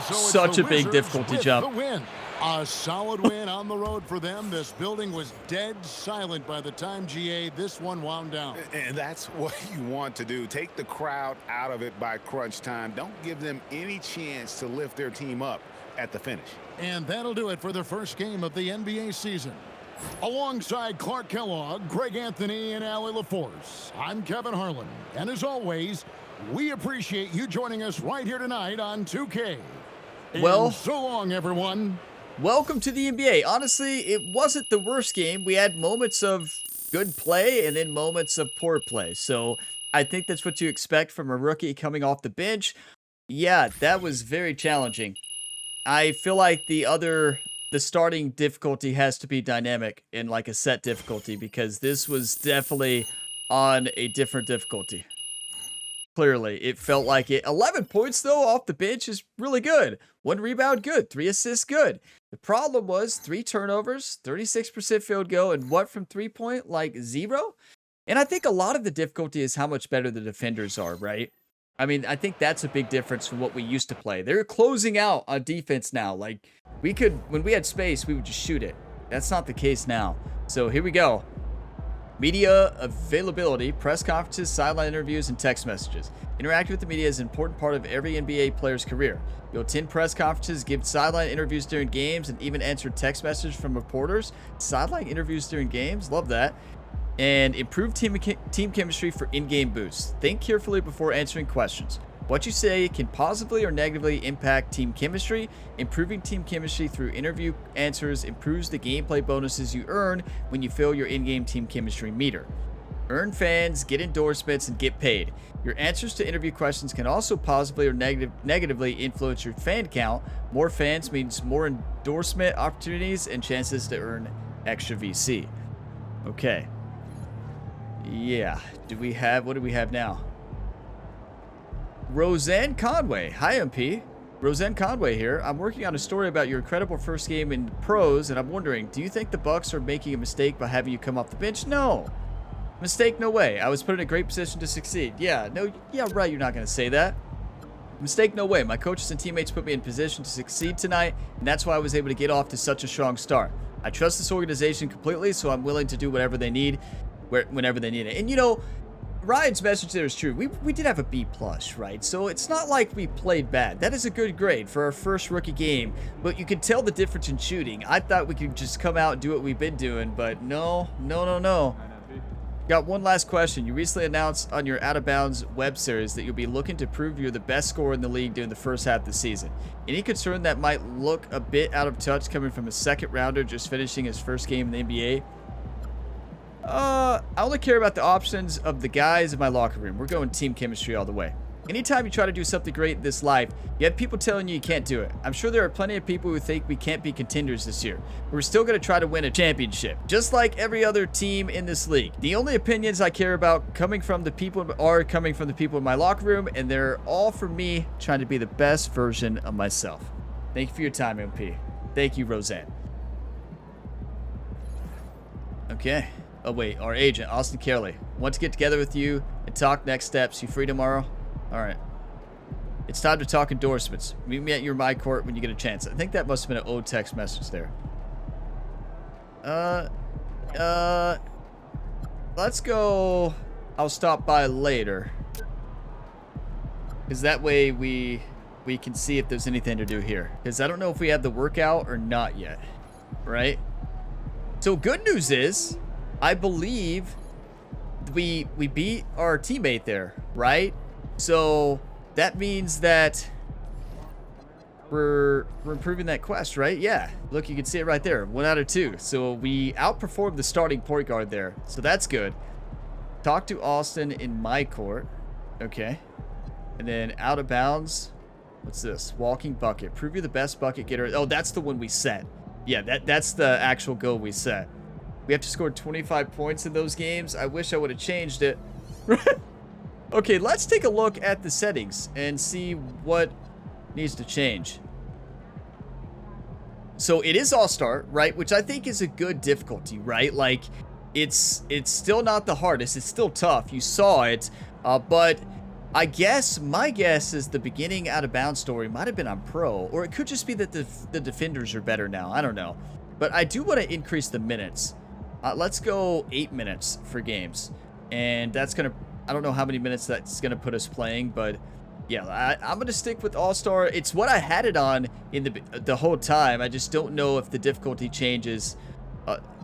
such a big difficulty jump. The win. A solid win on the road for them. This building was dead silent by the time this one wound down. And that's what you want to do. Take the crowd out of it by crunch time. Don't give them any chance to lift their team up at the finish. And that'll do it for the first game of the NBA season. Alongside Clark Kellogg, Greg Anthony, and Allie LaForce, I'm Kevin Harlan. And as always, we appreciate you joining us right here tonight on 2K. Well, and so long, everyone. Welcome to the NBA. Honestly, it wasn't the worst game. We had moments of good play and then moments of poor play. So I think that's what you expect from a rookie coming off the bench. Yeah, that was very challenging. I feel like the starting difficulty has to be dynamic in like a set difficulty because this was definitely on a different difficulty. Clearly, it felt like it. 11 points, though, off the bench is really good. 1 rebound, good. 3 assists, good. The problem was 3 turnovers, 36% field goal, and what from three-point? Like 0? And I think a lot of the difficulty is how much better the defenders are, right? I mean, I think that's a big difference from what we used to play. They're closing out on defense now. Like, when we had space, we would just shoot it. That's not the case now. So here we go. Media availability, press conferences, sideline interviews, and text messages. Interact with the media is an important part of every NBA player's career. You'll attend press conferences, give sideline interviews during games, and even answer text messages from reporters. Sideline interviews during games? Love that. And improve team chemistry for in-game boosts. Think carefully before answering questions. What you say can positively or negatively impact team chemistry. Improving team chemistry through interview answers improves the gameplay bonuses you earn when you fill your in-game team chemistry meter. Earn fans, get endorsements, and get paid. Your answers to interview questions can also positively or negatively influence your fan count. More fans means more endorsement opportunities and chances to earn extra VC. Okay. Yeah. What do we have now? Roseanne Conway. Hi, MP. Roseanne Conway here. I'm working on a story about your incredible first game in pros, and I'm wondering, do you think the Bucks are making a mistake by having you come off the bench? No. Mistake, no way. I was put in a great position to succeed. Yeah, no, yeah, right, you're not going to say that. Mistake, no way. My coaches and teammates put me in position to succeed tonight, and that's why I was able to get off to such a strong start. I trust this organization completely, so I'm willing to do whatever they need, whenever they need it. And, you know, Ryan's message there is true. We did have a B+, right? So it's not like we played bad. That is a good grade for our first rookie game, but you could tell the difference in shooting. I thought we could just come out and do what we've been doing, but no. Got one last question. You recently announced on your Out of Bounds web series that you'll be looking to prove you're the best scorer in the league during the first half of the season. Any concern that might look a bit out of touch coming from a second rounder just finishing his first game in the NBA? I only care about the options of the guys in my locker room. We're going team chemistry all the way. Anytime you try to do something great in this life, you have people telling you can't do it. I'm sure there are plenty of people who think we can't be contenders this year. We're still going to try to win a championship, just like every other team in this league. The only opinions I care about coming from the people in my locker room, and they're all for me trying to be the best version of myself. Thank you for your time, MP. Thank you, Roseanne. Okay. Oh, wait. Our agent, Austin Kelly. Want to get together with you and talk next steps. You free tomorrow? All right. It's time to talk endorsements. Meet me at your my court when you get a chance. I think that must have been an old text message there. Let's go. I'll stop by later. Because that way we can see if there's anything to do here. Because I don't know if we have the workout or not yet. Right? So good news is, I believe we beat our teammate there, right? So that means that we're improving that quest, right? Yeah. Look, you can see it right there. 1 out of 2. So we outperformed the starting point guard there. So that's good. Talk to Austin in my court. Okay. And then out of bounds. What's this? Walking bucket. Prove you're the best bucket getter. Oh, that's the one we set. Yeah, that's the actual goal we set. We have to score 25 points in those games. I wish I would have changed it. Okay, let's take a look at the settings and see what needs to change. So it is All-Star, right? Which I think is a good difficulty, right? Like, it's still not the hardest. It's still tough. You saw it. But I guess, my guess is the beginning Out of Bounds story might have been on Pro. Or it could just be that the defenders are better now. I don't know. But I do want to increase the minutes. Let's go 8 minutes for games. And that's going to... I don't know how many minutes that's going to put us playing, but yeah, I'm going to stick with All-Star. It's what I had it on in the whole time. I just don't know if the difficulty changes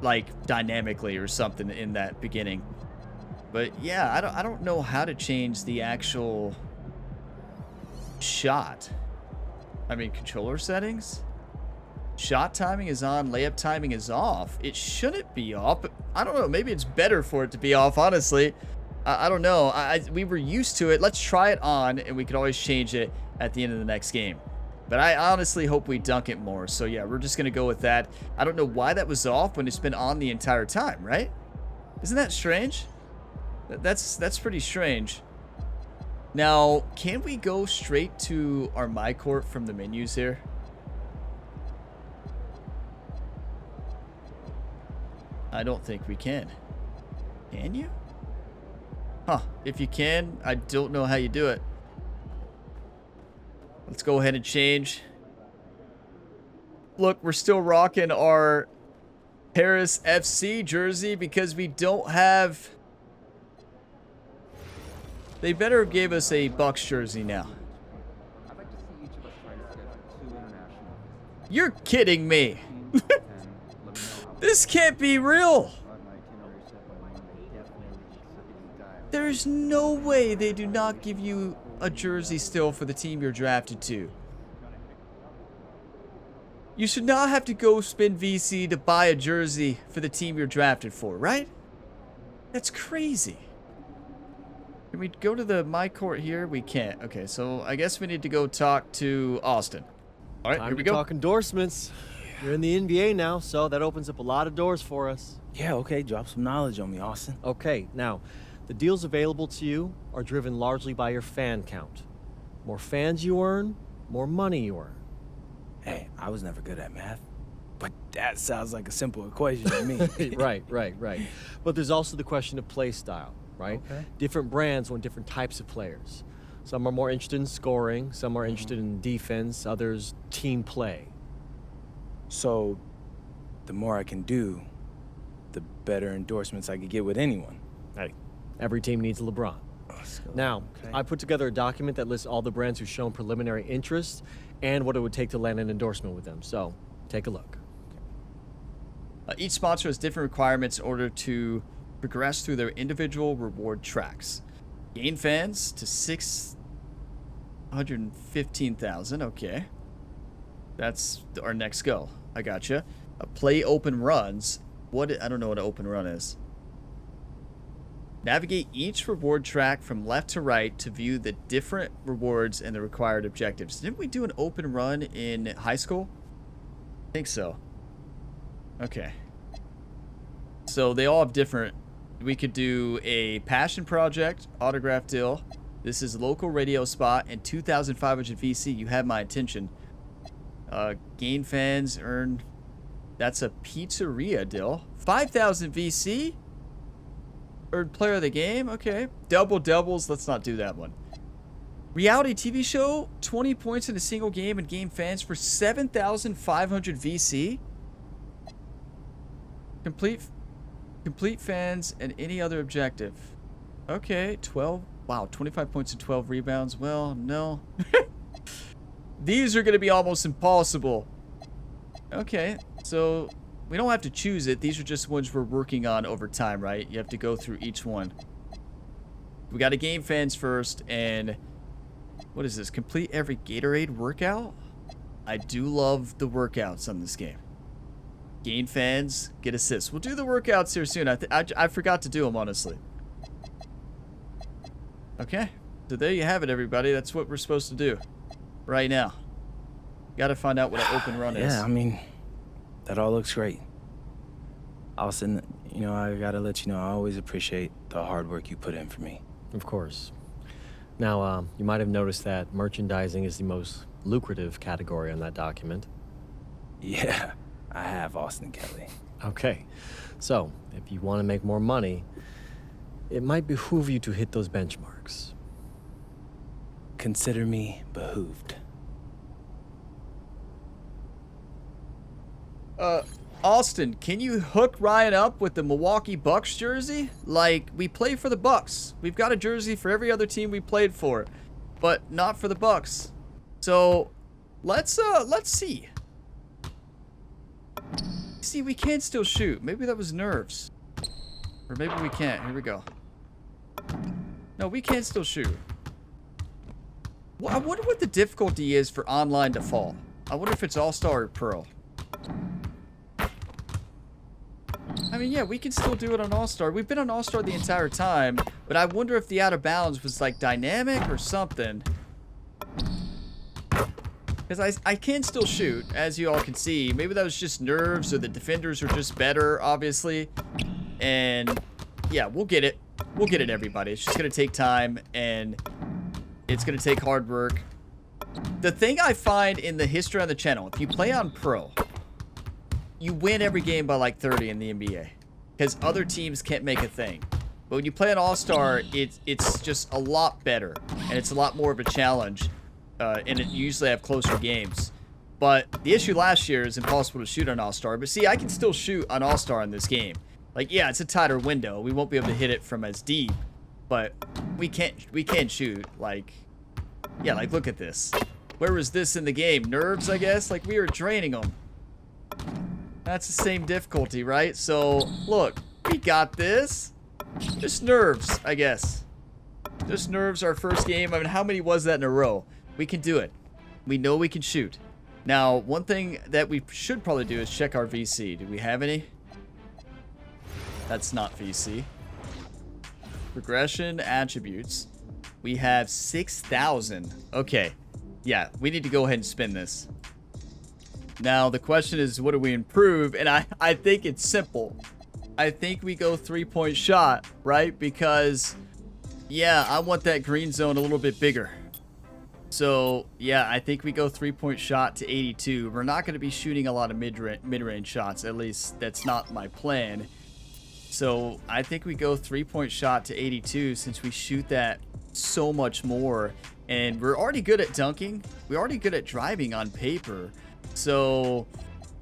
like dynamically or something in that beginning. But yeah, I don't know how to change the actual shot. I mean, controller settings? Shot timing is on, layup timing is off. It shouldn't be off, but I don't know. Maybe it's better for it to be off, honestly. I don't know. We were used to it. Let's try it on, and we could always change it at the end of the next game. But I honestly hope we dunk it more. So, yeah, we're just going to go with that. I don't know why that was off when it's been on the entire time, right? Isn't that strange? That's pretty strange. Now, can we go straight to our My Court from the menus here? I don't think we can. Can you? Huh. If you can, I don't know how you do it. Let's go ahead and change. Look, we're still rocking our Paris FC jersey because we don't have... They better have gave us a Bucks jersey now. You're kidding me. This can't be real. There's no way they do not give you a jersey still for the team you're drafted to. You should not have to go spend VC to buy a jersey for the team you're drafted for, right? That's crazy. Can we go to the My Court here? We can't. Okay, so I guess we need to go talk to Austin. All right, here we go. Talk endorsements. You're in the NBA now, so that opens up a lot of doors for us. Yeah, okay. Drop some knowledge on me, Austin. Okay, now... The deals available to you are driven largely by your fan count. More fans you earn, more money you earn. Hey, I was never good at math. But that sounds like a simple equation to me. Right. But there's also the question of play style, right? Okay. Different brands want different types of players. Some are more interested in scoring, some are interested in defense, others team play. So, the more I can do, the better endorsements I could get with anyone. Hey, every team needs a LeBron. Now, I put together a document that lists all the brands who've shown preliminary interest and what it would take to land an endorsement with them. So, take a look. Each sponsor has different requirements in order to progress through their individual reward tracks. Gain fans to 615,000. Okay. That's our next goal. I gotcha. Play open runs. I don't know what an open run is. Navigate each reward track from left to right to view the different rewards and the required objectives. Didn't we do an open run in high school? I think so. Okay. So they all have different. We could do a passion project, autograph deal. This is local radio spot and 2,500 VC. You have my attention. Gain fans earn. That's a pizzeria deal. 5,000 VC. Earned player of the game. Okay. Double doubles. Let's not do that one. Reality TV show. 20 points in a single game and game fans for 7,500 VC. Complete fans and any other objective. Okay, 12. Wow, 25 points and 12 rebounds. Well, no. These are going to be almost impossible. Okay, so we don't have to choose it. These are just ones we're working on over time, right? You have to go through each one. We got to game fans first, and what is this? Complete every Gatorade workout? I do love the workouts on this game. Gain fans, get assists. We'll do the workouts here soon. I forgot to do them, honestly. Okay, so there you have it, everybody. That's what we're supposed to do right now. Got to find out what an open run is. Yeah, I mean, that all looks great. Austin, I gotta let you know, I always appreciate the hard work you put in for me. Of course. Now, you might have noticed that merchandising is the most lucrative category on that document. Yeah. I have, Austin Kelly. Okay, so if you want to make more money, it might behoove you to hit those benchmarks. Consider me behooved. Austin, can you hook Ryan up with the Milwaukee Bucks jersey? Like, we play for the Bucks. We've got a jersey for every other team we played for, but not for the Bucks. So, let's see. See, we can still shoot. Maybe that was nerves. Or maybe we can't. Here we go. No, we can still shoot. Well, I wonder what the difficulty is for online default. I wonder if it's All-Star or Pro. I mean, yeah, we can still do it on All-Star. We've been on All-Star the entire time, but I wonder if the out of bounds was like dynamic or something. Because I can still shoot, as you all can see. Maybe that was just nerves, or the defenders are just better, obviously. And yeah, we'll get it. We'll get it, everybody. It's just going to take time, and it's going to take hard work. The thing I find in the history on the channel, if you play on Pro, you win every game by like 30 in the NBA. Because other teams can't make a thing. But when you play an All-Star, it's just a lot better. And it's a lot more of a challenge. And it usually have closer games. But the issue last year is impossible to shoot on All-Star. But see, I can still shoot on All-Star in this game. Like, yeah, it's a tighter window. We won't be able to hit it from as deep. But we can shoot. Like, yeah, like, look at this. Where was this in the game? Nerves, I guess? Like, we were draining them. That's the same difficulty, right? So, look, we got this. Just nerves, I guess. Just nerves our first game. I mean, how many was that in a row? We can do it. We know we can shoot. Now, one thing that we should probably do is check our VC. Do we have any? That's not VC. Progression, attributes. We have 6,000. Okay. Yeah, we need to go ahead and spin this. Now, the question is, what do we improve? And I think it's simple. I think we go three-point shot, right? Because, yeah, I want that green zone a little bit bigger. So, yeah, I think we go 3-point shot to 82. We're not going to be shooting a lot of mid-range shots. At least that's not my plan. So, I think we go 3-point shot to 82 since we shoot that so much more. And we're already good at dunking. We're already good at driving on paper. So,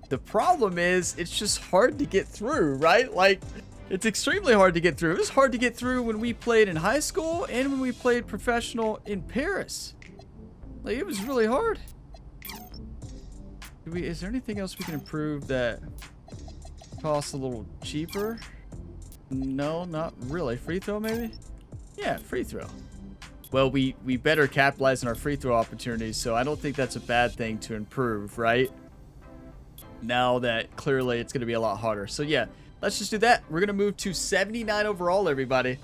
the problem is it's just hard to get through, right? Like, it's extremely hard to get through. It was hard to get through when we played in high school and when we played professional in Paris. Like, it was really hard. Is there anything else we can improve that costs a little cheaper? No, not really. Free throw, maybe? Yeah, free throw. Well, we better capitalize on our free throw opportunities, so I don't think that's a bad thing to improve, right? Now that clearly it's going to be a lot harder. So, yeah, let's just do that. We're going to move to 79 overall, everybody.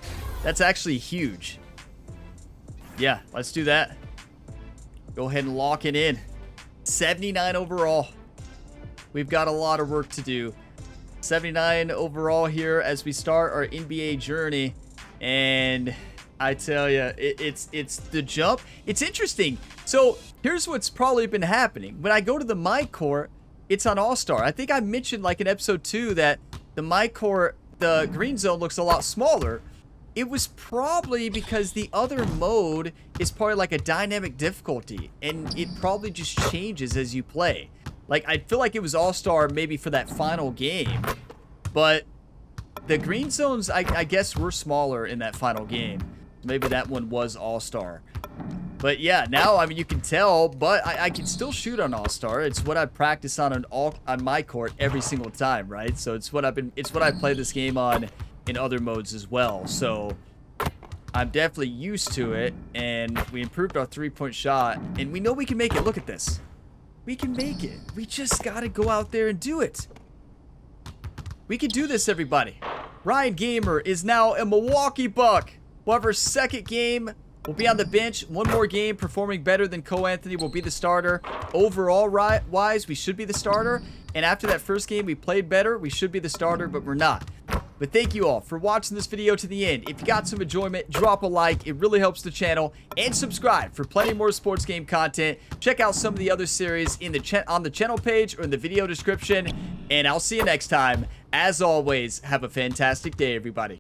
That's actually huge. Yeah, let's do that. Go ahead and lock it in. 79 overall. We've got a lot of work to do. 79 overall here as we start our NBA journey. And I tell you, it's the jump. It's interesting. So here's what's probably been happening. When I go to the My Court, it's on All-Star. I think I mentioned like in episode 2 that the My Court, the green zone looks a lot smaller. It was probably because the other mode is probably like a dynamic difficulty, and it probably just changes as you play. Like, I feel like it was All-Star maybe for that final game, but the green zones, I guess, were smaller in that final game. Maybe that one was All-Star. But yeah, now, I mean, you can tell, but I can still shoot on All-Star. It's what I practice on My Court every single time, right? So it's what I play this game on in other modes as well. So I'm definitely used to it, and we improved our 3-point shot, and we know we can make it. Look at this. We can make it. We just got to go out there and do it. We can do this, everybody. Ryan Gamer is now a Milwaukee Buck. We'll have our second game. We'll be on the bench. One more game, performing better than Cole Anthony will be the starter. Overall wise, we should be the starter. And after that first game, we played better. We should be the starter, but we're not. But thank you all for watching this video to the end. If you got some enjoyment, drop a like. It really helps the channel. And subscribe for plenty more sports game content. Check out some of the other series in on the channel page or in the video description. And I'll see you next time. As always, have a fantastic day, everybody.